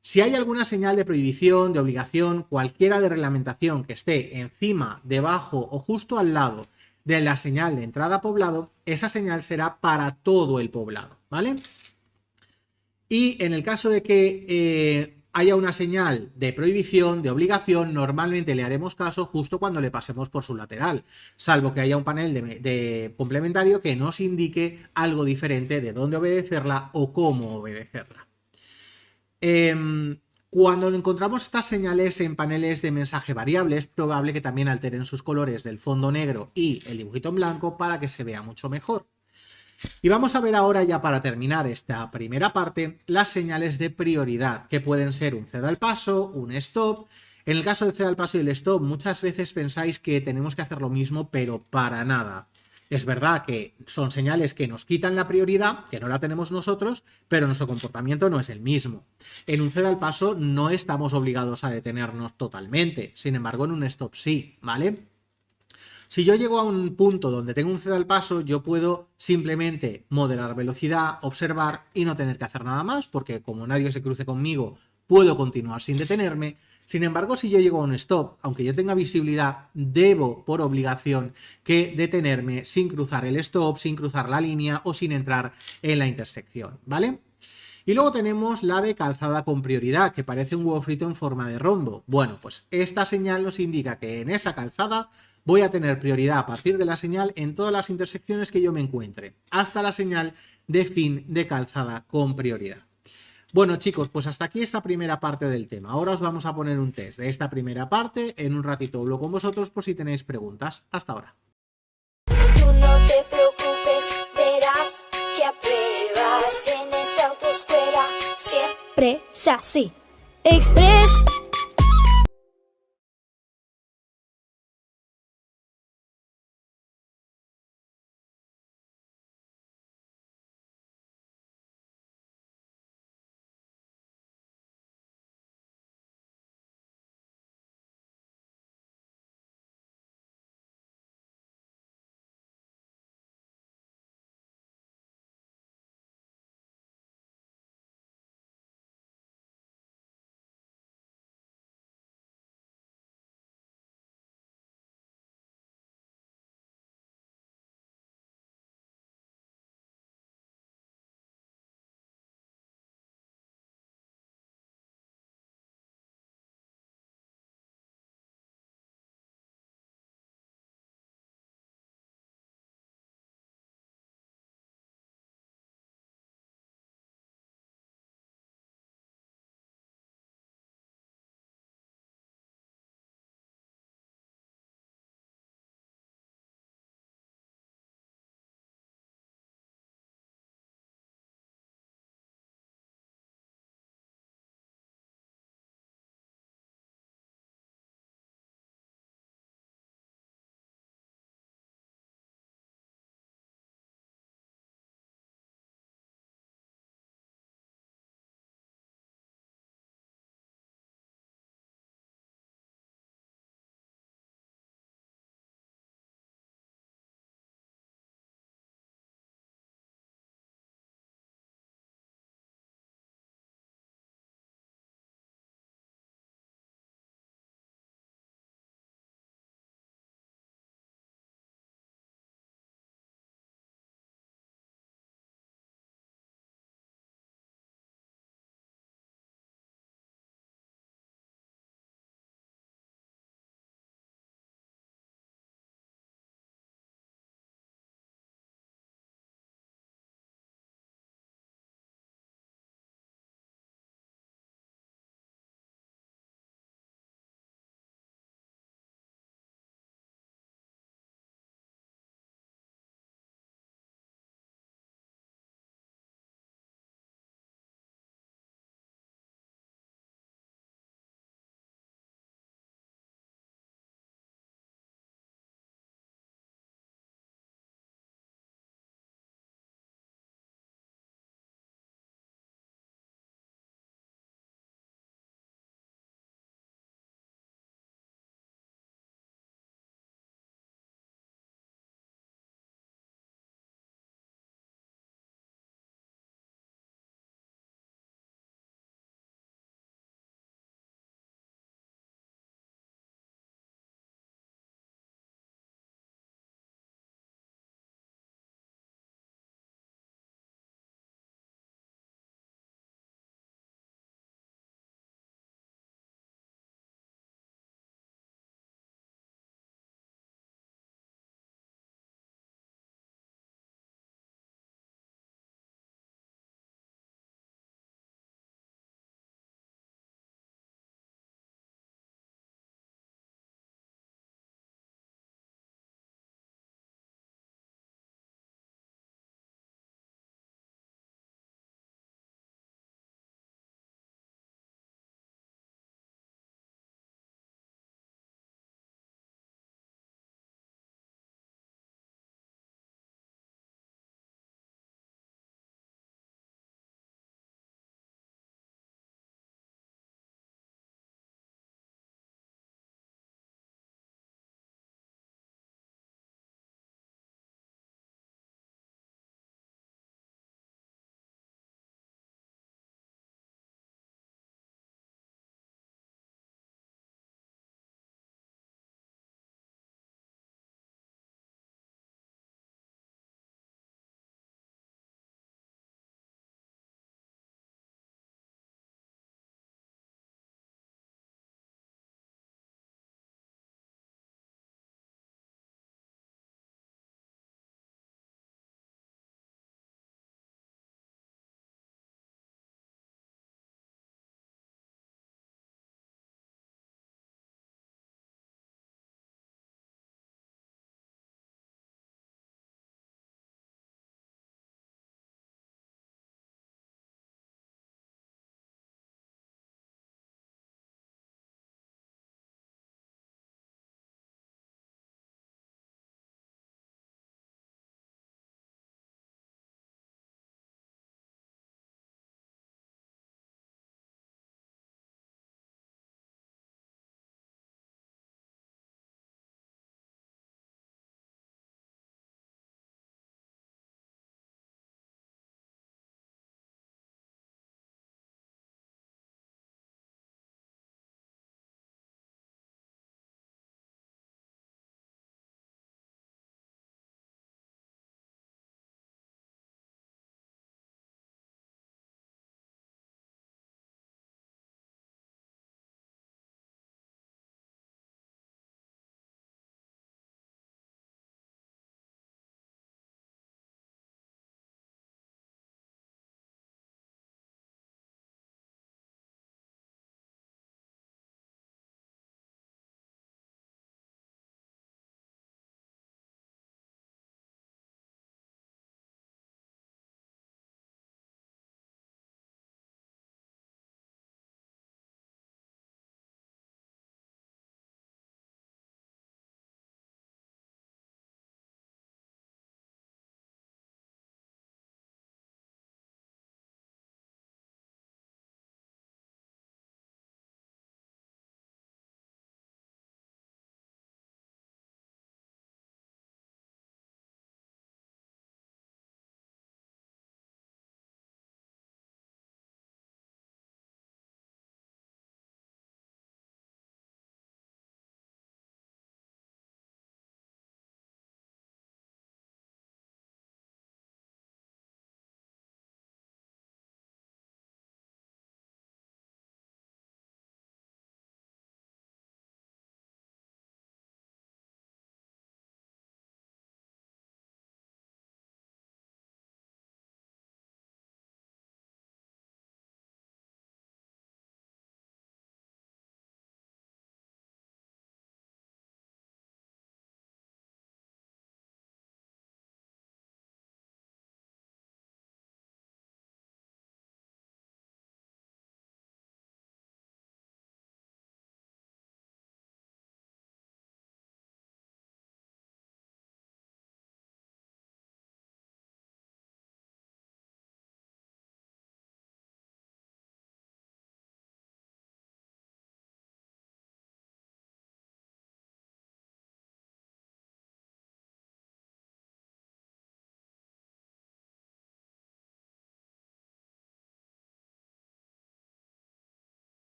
Si hay alguna señal de prohibición, de obligación, cualquiera de reglamentación que esté encima, debajo o justo al lado de la señal de entrada a poblado, esa señal será para todo el poblado, ¿vale? Y en el caso de que haya una señal de prohibición, de obligación, normalmente le haremos caso justo cuando le pasemos por su lateral, salvo que haya un panel de complementario que nos indique algo diferente de dónde obedecerla o cómo obedecerla. Cuando encontramos estas señales en paneles de mensaje variable, es probable que también alteren sus colores del fondo negro y el dibujito en blanco para que se vea mucho mejor. Y vamos a ver ahora, ya para terminar esta primera parte, las señales de prioridad, que pueden ser un ceda al paso, un stop. En el caso del ceda al paso y el stop, muchas veces pensáis que tenemos que hacer lo mismo, pero para nada. Es verdad que son señales que nos quitan la prioridad, que no la tenemos nosotros, pero nuestro comportamiento no es el mismo. En un ceda al paso no estamos obligados a detenernos totalmente, sin embargo en un stop sí, ¿vale? Si yo llego a un punto donde tengo un ceda al paso, yo puedo simplemente modelar velocidad, observar y no tener que hacer nada más, porque como nadie se cruce conmigo, puedo continuar sin detenerme. Sin embargo, si yo llego a un stop, aunque yo tenga visibilidad, debo por obligación que detenerme sin cruzar el stop, sin cruzar la línea o sin entrar en la intersección, ¿vale? Y luego tenemos la de calzada con prioridad, que parece un huevo frito en forma de rombo. Bueno, pues esta señal nos indica que en esa calzada voy a tener prioridad a partir de la señal en todas las intersecciones que yo me encuentre, hasta la señal de fin de calzada con prioridad. Bueno, chicos, pues hasta aquí esta primera parte del tema. Ahora os vamos a poner un test de esta primera parte. En un ratito hablo con vosotros por si tenéis preguntas. Hasta ahora. Tú no te preocupes, verás que apruebas en esta autoescuela. Siempre es así. Express.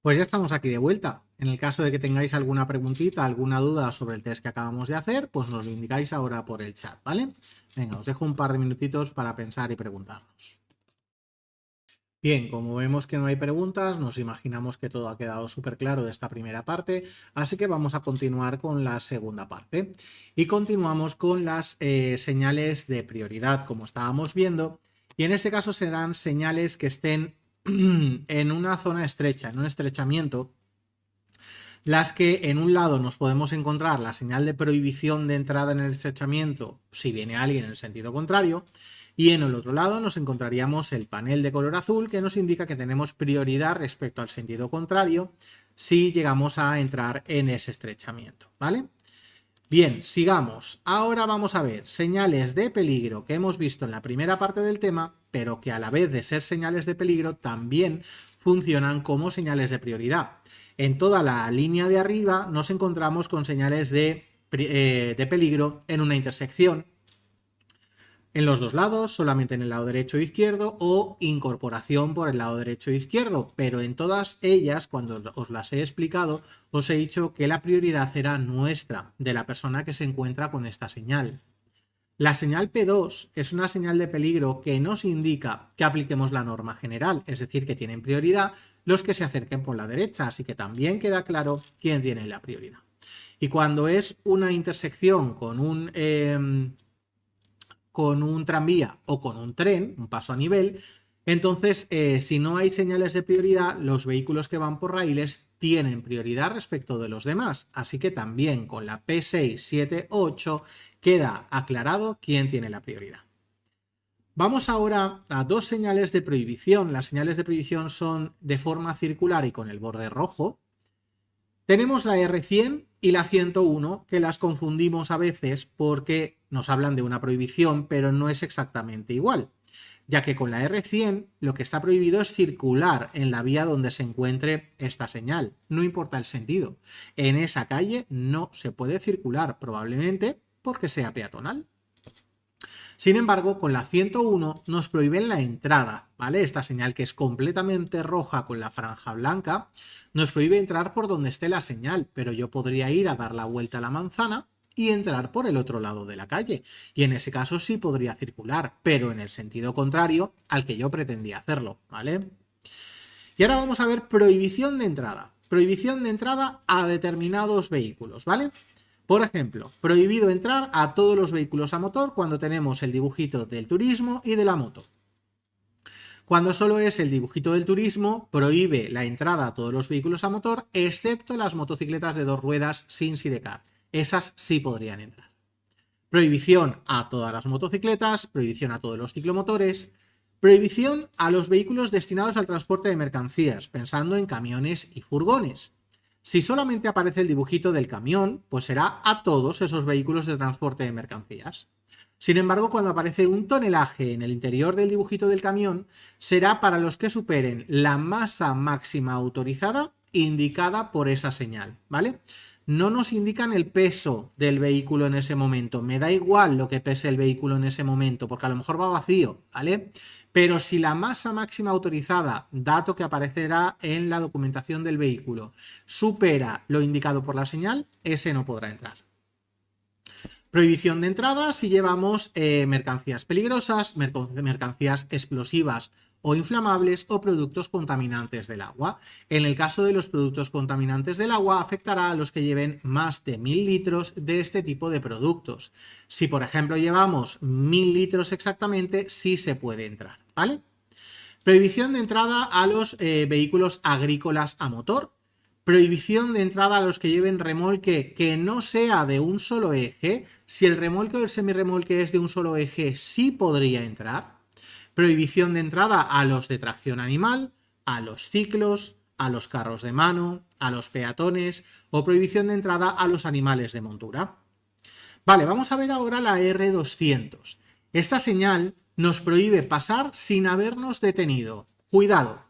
Pues ya estamos aquí de vuelta. En el caso de que tengáis alguna preguntita, alguna duda sobre el test que acabamos de hacer, pues nos lo indicáis ahora por el chat, ¿vale? Venga, os dejo un par de minutitos para pensar y preguntarnos. Bien, como vemos que no hay preguntas, nos imaginamos que todo ha quedado súper claro de esta primera parte, así que vamos a continuar con la segunda parte. Y continuamos con las señales de prioridad, como estábamos viendo, y en este caso serán señales que estén en una zona estrecha, en un estrechamiento, las que en un lado nos podemos encontrar la señal de prohibición de entrada en el estrechamiento si viene alguien en el sentido contrario, y en el otro lado nos encontraríamos el panel de color azul que nos indica que tenemos prioridad respecto al sentido contrario si llegamos a entrar en ese estrechamiento, ¿vale? Bien, sigamos. Ahora vamos a ver señales de peligro que hemos visto en la primera parte del tema, pero que a la vez de ser señales de peligro también funcionan como señales de prioridad. En toda la línea de arriba nos encontramos con señales de peligro en una intersección, en los dos lados, solamente en el lado derecho e izquierdo, o incorporación por el lado derecho e izquierdo, pero en todas ellas, cuando os las he explicado, os he dicho que la prioridad era nuestra, de la persona que se encuentra con esta señal. La señal P2 es una señal de peligro que nos indica que apliquemos la norma general, es decir, que tienen prioridad los que se acerquen por la derecha, así que también queda claro quién tiene la prioridad. Y cuando es una intersección con un tranvía o con un tren, un paso a nivel, entonces si no hay señales de prioridad, los vehículos que van por raíles tienen prioridad respecto de los demás, así que también con la P6, 7, 8 queda aclarado quién tiene la prioridad. Vamos ahora a dos señales de prohibición. Las señales de prohibición son de forma circular y con el borde rojo. Tenemos la R100 y la 101, que las confundimos a veces porque nos hablan de una prohibición, pero no es exactamente igual, ya que con la R100 lo que está prohibido es circular en la vía donde se encuentre esta señal, no importa el sentido. En esa calle no se puede circular, probablemente porque sea peatonal. Sin embargo, con la 101 nos prohíben la entrada, ¿vale? Esta señal que es completamente roja con la franja blanca, nos prohíbe entrar por donde esté la señal, pero yo podría ir a dar la vuelta a la manzana y entrar por el otro lado de la calle. Y en ese caso sí podría circular, pero en el sentido contrario al que yo pretendía hacerlo, ¿vale? Y ahora vamos a ver prohibición de entrada. Prohibición de entrada a determinados vehículos, ¿vale? Por ejemplo, prohibido entrar a todos los vehículos a motor cuando tenemos el dibujito del turismo y de la moto. Cuando solo es el dibujito del turismo, prohíbe la entrada a todos los vehículos a motor, excepto las motocicletas de dos ruedas sin sidecar. Esas sí podrían entrar. Prohibición a todas las motocicletas, prohibición a todos los ciclomotores, prohibición a los vehículos destinados al transporte de mercancías, pensando en camiones y furgones. Si solamente aparece el dibujito del camión, pues será a todos esos vehículos de transporte de mercancías. Sin embargo, cuando aparece un tonelaje en el interior del dibujito del camión, será para los que superen la masa máxima autorizada indicada por esa señal, ¿vale? No nos indican el peso del vehículo en ese momento. Me da igual lo que pese el vehículo en ese momento, porque a lo mejor va vacío, ¿vale? Pero si la masa máxima autorizada, dato que aparecerá en la documentación del vehículo, supera lo indicado por la señal, ese no podrá entrar. Prohibición de entrada si llevamos mercancías peligrosas, mercancías explosivas o inflamables o productos contaminantes del agua. En el caso de los productos contaminantes del agua, afectará a los que lleven más de 1000 litros de este tipo de productos. Si, por ejemplo, llevamos 1000 litros exactamente, sí se puede entrar, ¿vale? Prohibición de entrada a los vehículos agrícolas a motor. Prohibición de entrada a los que lleven remolque que no sea de un solo eje. Si el remolque o el semirremolque es de un solo eje, sí podría entrar. Prohibición de entrada a los de tracción animal, a los ciclos, a los carros de mano, a los peatones o prohibición de entrada a los animales de montura. Vale, vamos a ver ahora la R200. Esta señal nos prohíbe pasar sin habernos detenido. Cuidado,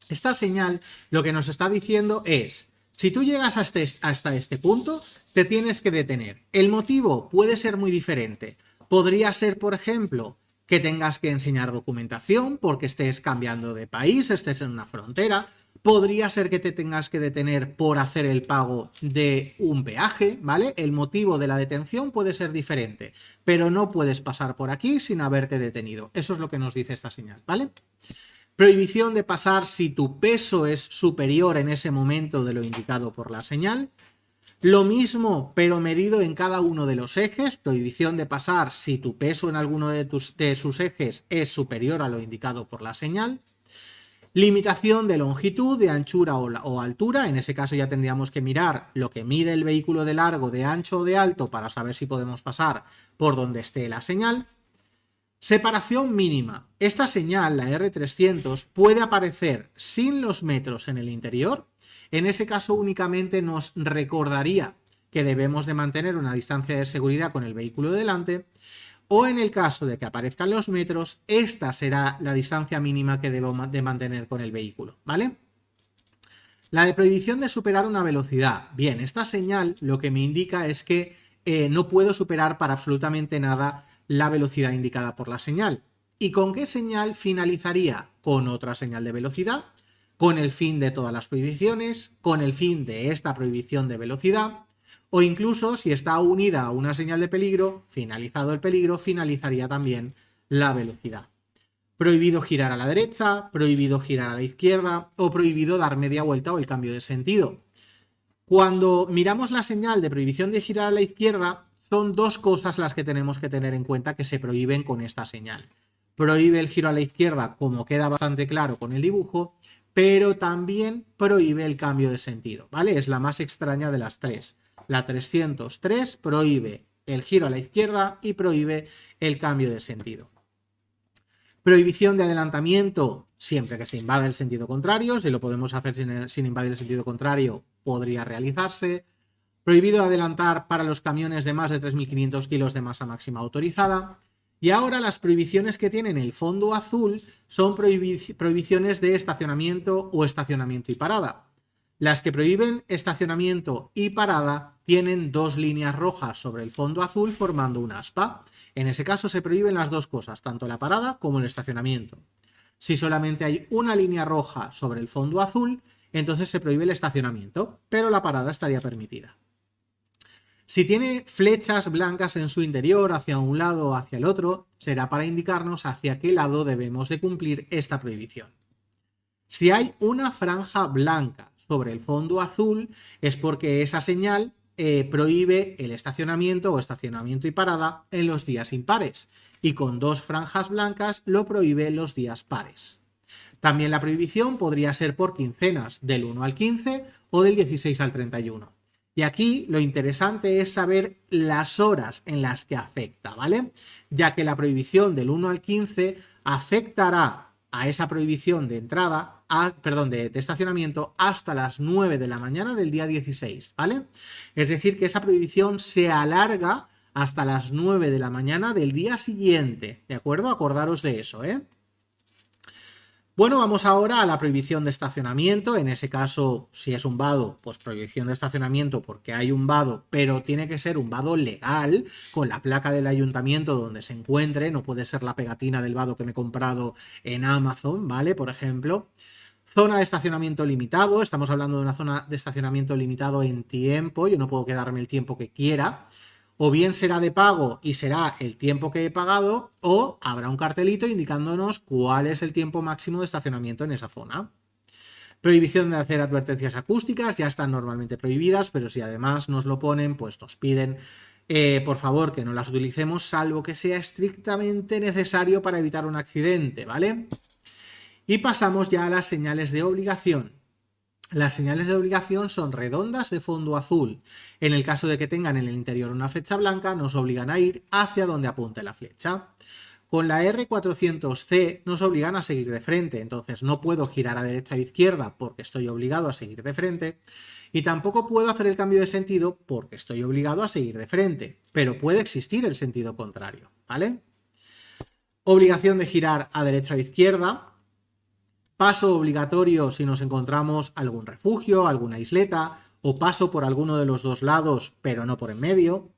esta señal lo que nos está diciendo es, si tú llegas hasta este punto, te tienes que detener. El motivo puede ser muy diferente. Podría ser, por ejemplo, que tengas que enseñar documentación porque estés cambiando de país, estés en una frontera. Podría ser que te tengas que detener por hacer el pago de un peaje, ¿vale? El motivo de la detención puede ser diferente, pero no puedes pasar por aquí sin haberte detenido. Eso es lo que nos dice esta señal, ¿vale? Prohibición de pasar si tu peso es superior en ese momento de lo indicado por la señal. Lo mismo, pero medido en cada uno de los ejes. Prohibición de pasar si tu peso en alguno de sus ejes es superior a lo indicado por la señal. Limitación de longitud, de anchura o altura. En ese caso ya tendríamos que mirar lo que mide el vehículo de largo, de ancho o de alto para saber si podemos pasar por donde esté la señal. Separación mínima. Esta señal, la R300, puede aparecer sin los metros en el interior. En ese caso únicamente nos recordaría que debemos de mantener una distancia de seguridad con el vehículo delante, o en el caso de que aparezcan los metros, esta será la distancia mínima que debo de mantener con el vehículo, ¿vale? La de prohibición de superar una velocidad. Bien, esta señal lo que me indica es que no puedo superar para absolutamente nada la velocidad indicada por la señal. ¿Y con qué señal finalizaría? Con otra señal de velocidad, con el fin de todas las prohibiciones, con el fin de esta prohibición de velocidad, o incluso si está unida a una señal de peligro, finalizado el peligro, finalizaría también la velocidad. Prohibido girar a la derecha, prohibido girar a la izquierda o prohibido dar media vuelta o el cambio de sentido. Cuando miramos la señal de prohibición de girar a la izquierda, son dos cosas las que tenemos que tener en cuenta que se prohíben con esta señal. Prohíbe el giro a la izquierda, como queda bastante claro con el dibujo, pero también prohíbe el cambio de sentido, ¿vale? Es la más extraña de las tres. La 303 prohíbe el giro a la izquierda y prohíbe el cambio de sentido. Prohibición de adelantamiento siempre que se invada el sentido contrario. Si lo podemos hacer sin invadir el sentido contrario, podría realizarse. Prohibido adelantar para los camiones de más de 3.500 kilos de masa máxima autorizada. Y ahora las prohibiciones que tienen el fondo azul son prohibiciones de estacionamiento o estacionamiento y parada. Las que prohíben estacionamiento y parada tienen dos líneas rojas sobre el fondo azul formando un aspa. En ese caso se prohíben las dos cosas, tanto la parada como el estacionamiento. Si solamente hay una línea roja sobre el fondo azul, entonces se prohíbe el estacionamiento, pero la parada estaría permitida. Si tiene flechas blancas en su interior hacia un lado o hacia el otro, será para indicarnos hacia qué lado debemos de cumplir esta prohibición. Si hay una franja blanca sobre el fondo azul, es porque esa señal prohíbe el estacionamiento o estacionamiento y parada en los días impares, y con dos franjas blancas lo prohíbe en los días pares. También la prohibición podría ser por quincenas, del 1 al 15 o del 16 al 31. Y aquí lo interesante es saber las horas en las que afecta, ¿vale? Ya que la prohibición del 1 al 15 afectará a esa prohibición de entrada, de estacionamiento hasta las 9 de la mañana del día 16, ¿vale? Es decir, que esa prohibición se alarga hasta las 9 de la mañana del día siguiente, ¿de acuerdo? Acordaros de eso, ¿eh? Bueno, vamos ahora a la prohibición de estacionamiento. En ese caso, si es un vado, pues prohibición de estacionamiento porque hay un vado, pero tiene que ser un vado legal, con la placa del ayuntamiento donde se encuentre, no puede ser la pegatina del vado que me he comprado en Amazon, ¿vale? Por ejemplo. Zona de estacionamiento limitado, estamos hablando de una zona de estacionamiento limitado en tiempo, yo no puedo quedarme el tiempo que quiera. O bien será de pago y será el tiempo que he pagado, o habrá un cartelito indicándonos cuál es el tiempo máximo de estacionamiento en esa zona. Prohibición de hacer advertencias acústicas, ya están normalmente prohibidas, pero si además nos lo ponen, pues nos piden, por favor, que no las utilicemos, salvo que sea estrictamente necesario para evitar un accidente, ¿vale? Y pasamos ya a las señales de obligación. Las señales de obligación son redondas de fondo azul. En el caso de que tengan en el interior una flecha blanca, nos obligan a ir hacia donde apunte la flecha. Con la R400C nos obligan a seguir de frente, entonces no puedo girar a derecha o izquierda porque estoy obligado a seguir de frente, y tampoco puedo hacer el cambio de sentido porque estoy obligado a seguir de frente, pero puede existir el sentido contrario, ¿vale? Obligación de girar a derecha o izquierda. Paso obligatorio si nos encontramos algún refugio, alguna isleta, o paso por alguno de los dos lados, pero no por en medio.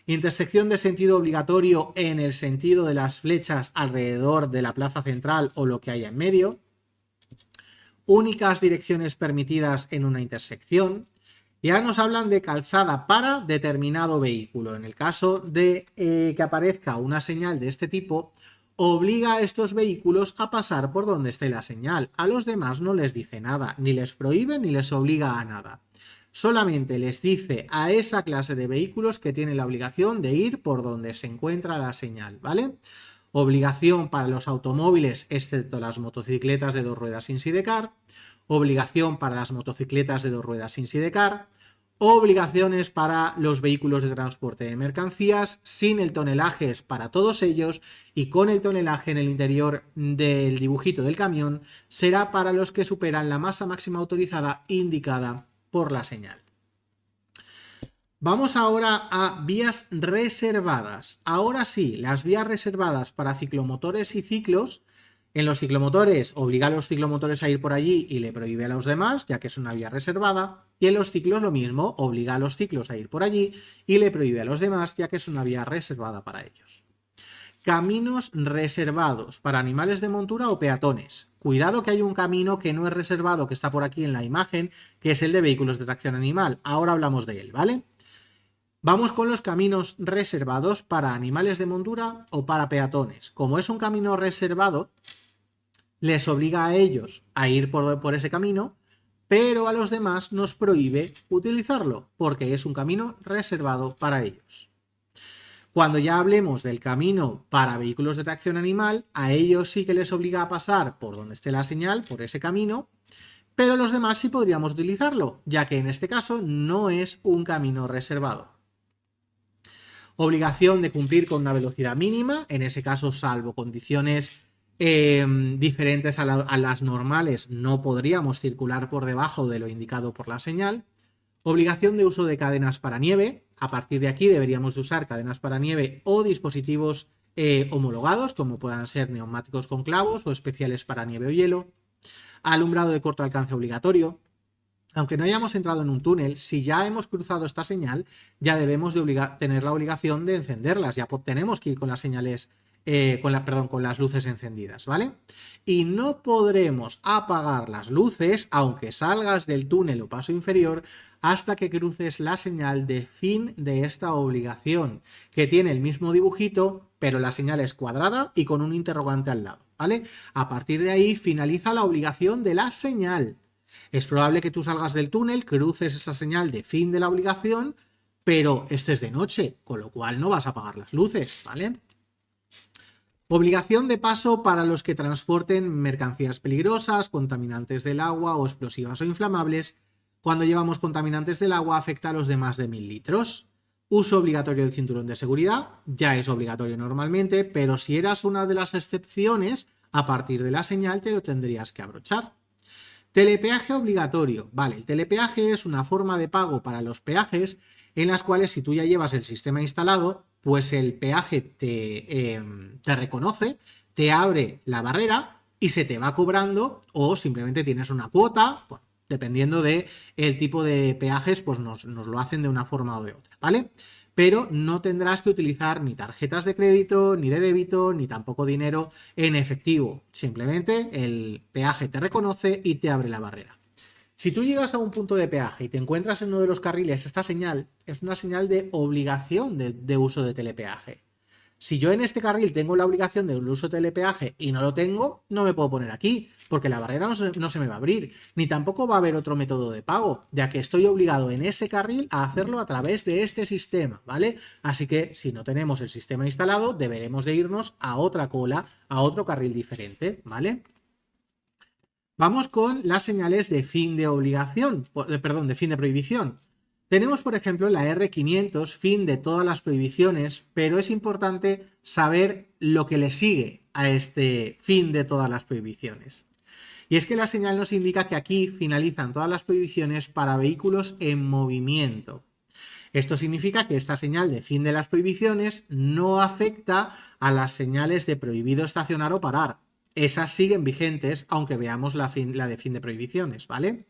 Intersección de sentido obligatorio en el sentido de las flechas alrededor de la plaza central o lo que haya en medio. únicas direcciones permitidas en una intersección. Y ahora nos hablan de calzada para determinado vehículo. En el caso de que aparezca una señal de este tipo, obliga a estos vehículos a pasar por donde esté la señal. A los demás no les dice nada, ni les prohíbe ni les obliga a nada. Solamente les dice a esa clase de vehículos que tienen la obligación de ir por donde se encuentra la señal, ¿vale? Obligación para los automóviles, excepto las motocicletas de 2 ruedas sin sidecar. Obligación para las motocicletas de 2 ruedas sin sidecar. Obligaciones para los vehículos de transporte de mercancías, sin el tonelaje es para todos ellos, y con el tonelaje en el interior del dibujito del camión será para los que superan la masa máxima autorizada indicada por la señal. Vamos ahora a vías reservadas. Ahora sí, las vías reservadas para ciclomotores y ciclos. En los ciclomotores obliga a los ciclomotores a ir por allí y le prohíbe a los demás, ya que es una vía reservada. Y en los ciclos lo mismo, obliga a los ciclos a ir por allí y le prohíbe a los demás, ya que es una vía reservada para ellos. Caminos reservados para animales de montura o peatones. Cuidado que hay un camino que no es reservado, que está por aquí en la imagen, que es el de vehículos de tracción animal. Ahora hablamos de él, ¿vale? Vamos con los caminos reservados para animales de montura o para peatones. Como es un camino reservado, les obliga a ellos a ir por ese camino, pero a los demás nos prohíbe utilizarlo, porque es un camino reservado para ellos. Cuando ya hablemos del camino para vehículos de tracción animal, a ellos sí que les obliga a pasar por donde esté la señal, por ese camino, pero los demás sí podríamos utilizarlo, ya que en este caso no es un camino reservado. Obligación de cumplir con una velocidad mínima, en ese caso, salvo condiciones diferentes a las normales, no podríamos circular por debajo de lo indicado por la señal. Obligación de uso de cadenas para nieve. A partir de aquí deberíamos de usar cadenas para nieve o dispositivos homologados, como puedan ser neumáticos con clavos o especiales para nieve o hielo. Alumbrado de corto alcance obligatorio. Aunque no hayamos entrado en un túnel, si ya hemos cruzado esta señal, ya debemos de tener la obligación de encenderlas. Ya tenemos que ir con las señales, con las luces encendidas, ¿vale? Y no podremos apagar las luces, aunque salgas del túnel o paso inferior, hasta que cruces la señal de fin de esta obligación, que tiene el mismo dibujito, pero la señal es cuadrada y con un interrogante al lado, ¿vale? A partir de ahí finaliza la obligación de la señal. Es probable que tú salgas del túnel, cruces esa señal de fin de la obligación, pero estés de noche, con lo cual no vas a apagar las luces, ¿vale? Obligación de paso para los que transporten mercancías peligrosas, contaminantes del agua o explosivas o inflamables. Cuando llevamos contaminantes del agua afecta a los de más de 1000 litros. Uso obligatorio del cinturón de seguridad, ya es obligatorio normalmente, pero si eras una de las excepciones, a partir de la señal te lo tendrías que abrochar. Telepeaje obligatorio. Vale, el telepeaje es una forma de pago para los peajes en las cuales si tú ya llevas el sistema instalado, pues el peaje te reconoce, te abre la barrera y se te va cobrando, o simplemente tienes una cuota, bueno, dependiendo del tipo de peajes, pues nos lo hacen de una forma o de otra, ¿vale? Pero no tendrás que utilizar ni tarjetas de crédito, ni de débito, ni tampoco dinero en efectivo. Simplemente el peaje te reconoce y te abre la barrera. Si tú llegas a un punto de peaje y te encuentras en uno de los carriles, esta señal es una señal de obligación de uso de telepeaje. Si yo en este carril tengo la obligación de uso de telepeaje y no lo tengo, no me puedo poner aquí, porque la barrera no se me va a abrir, ni tampoco va a haber otro método de pago, ya que estoy obligado en ese carril a hacerlo a través de este sistema, ¿vale? Así que si no tenemos el sistema instalado, deberemos de irnos a otra cola, a otro carril diferente, ¿vale? Vamos con las señales de fin de obligación, perdón, de fin de prohibición. Tenemos, por ejemplo, la R500, fin de todas las prohibiciones, pero es importante saber lo que le sigue a este fin de todas las prohibiciones. Y es que la señal nos indica que aquí finalizan todas las prohibiciones para vehículos en movimiento. Esto significa que esta señal de fin de las prohibiciones no afecta a las señales de prohibido estacionar o parar. Esas siguen vigentes, aunque veamos la de fin de prohibiciones, ¿vale?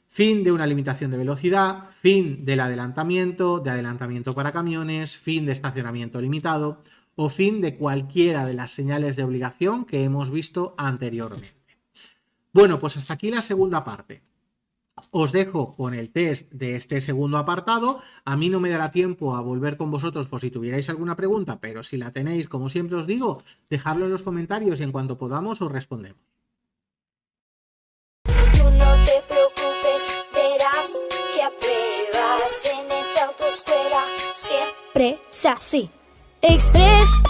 Fin de una limitación de velocidad, fin del adelantamiento, de adelantamiento para camiones, fin de estacionamiento limitado o fin de cualquiera de las señales de obligación que hemos visto anteriormente. Bueno, pues hasta aquí la segunda parte. Os dejo con el test de este segundo apartado. A mí no me dará tiempo a volver con vosotros por si tuvierais alguna pregunta, pero si la tenéis, como siempre os digo, dejadlo en los comentarios y en cuanto podamos os respondemos. Tú no te preocupes, verás que apruebas en esta autoescuela. Siempre es así. Express.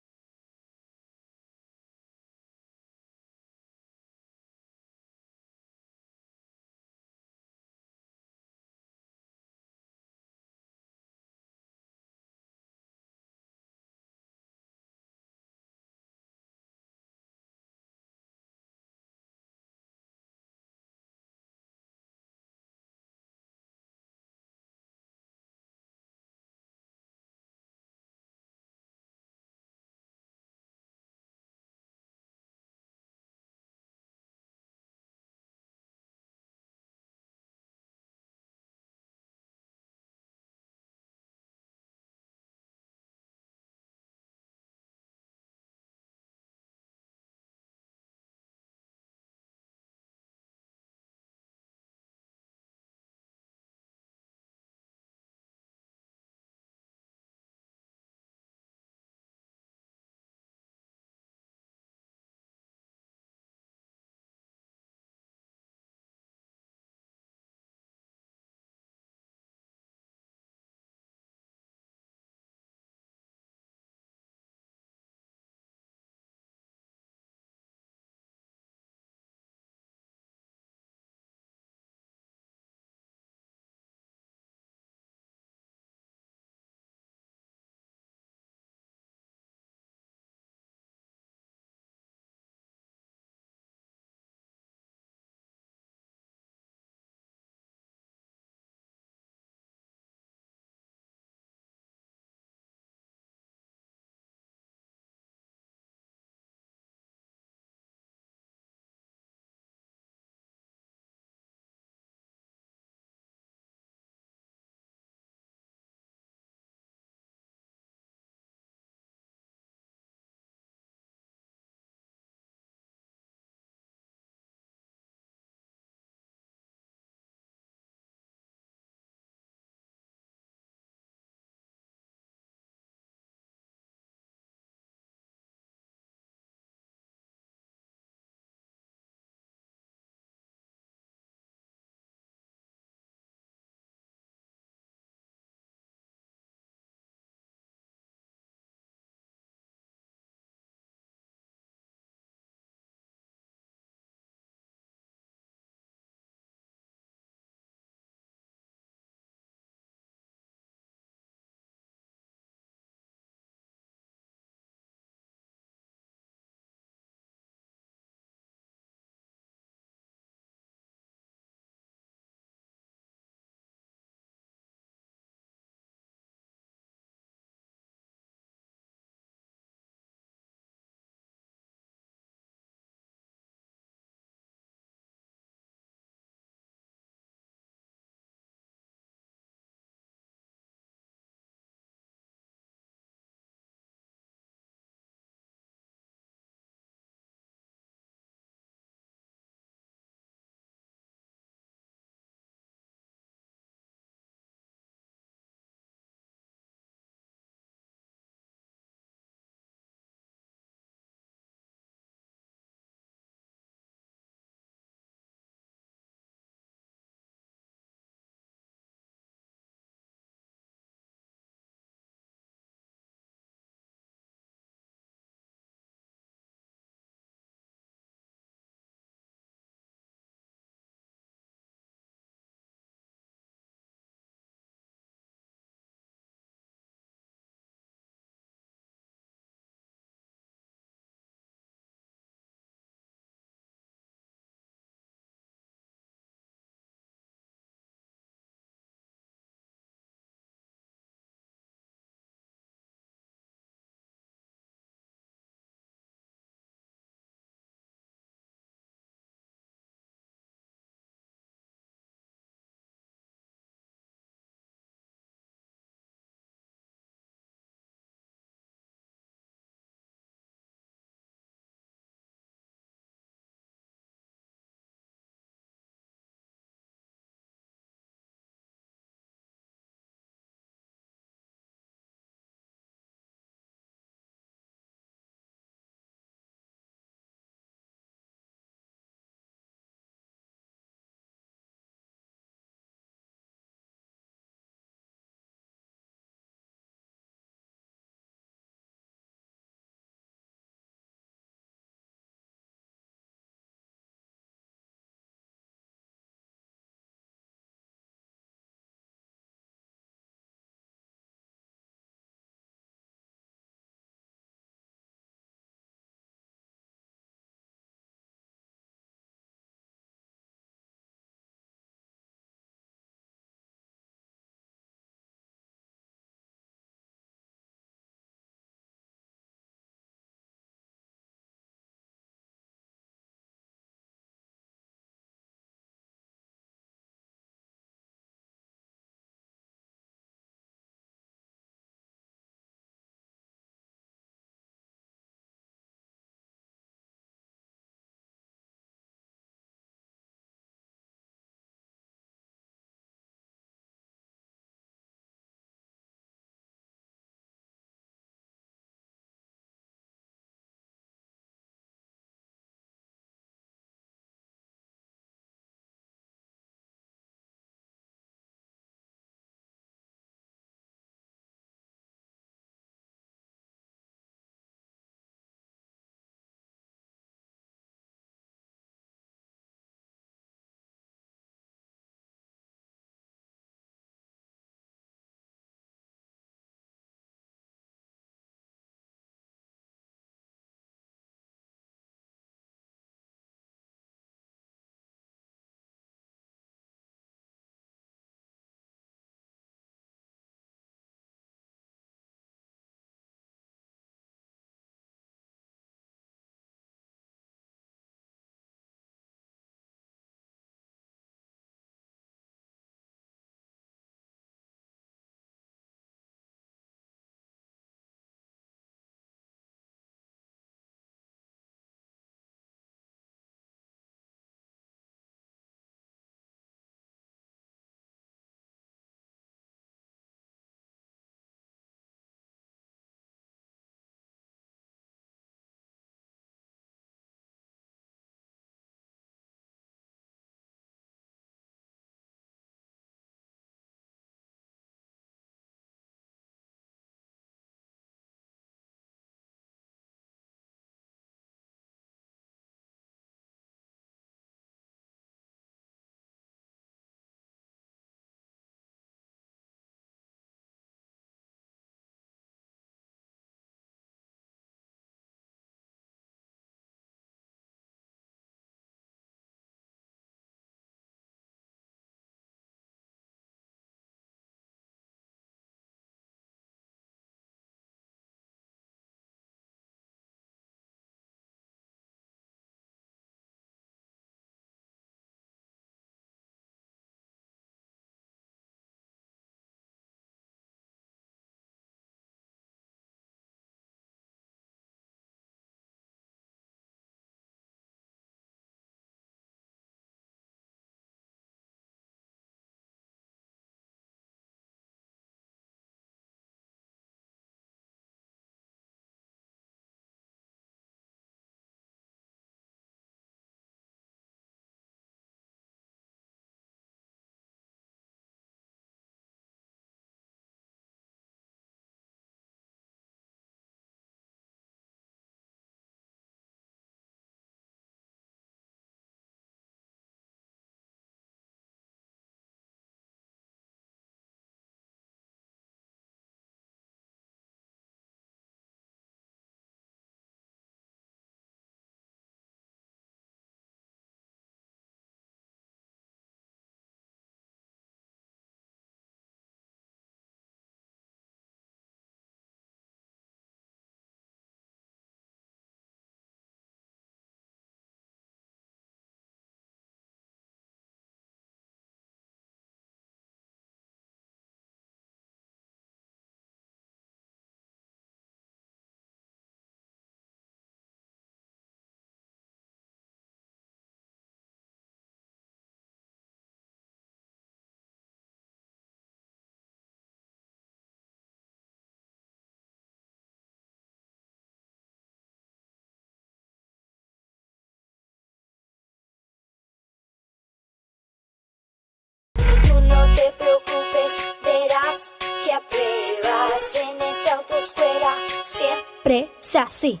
siempre es así.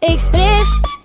Express.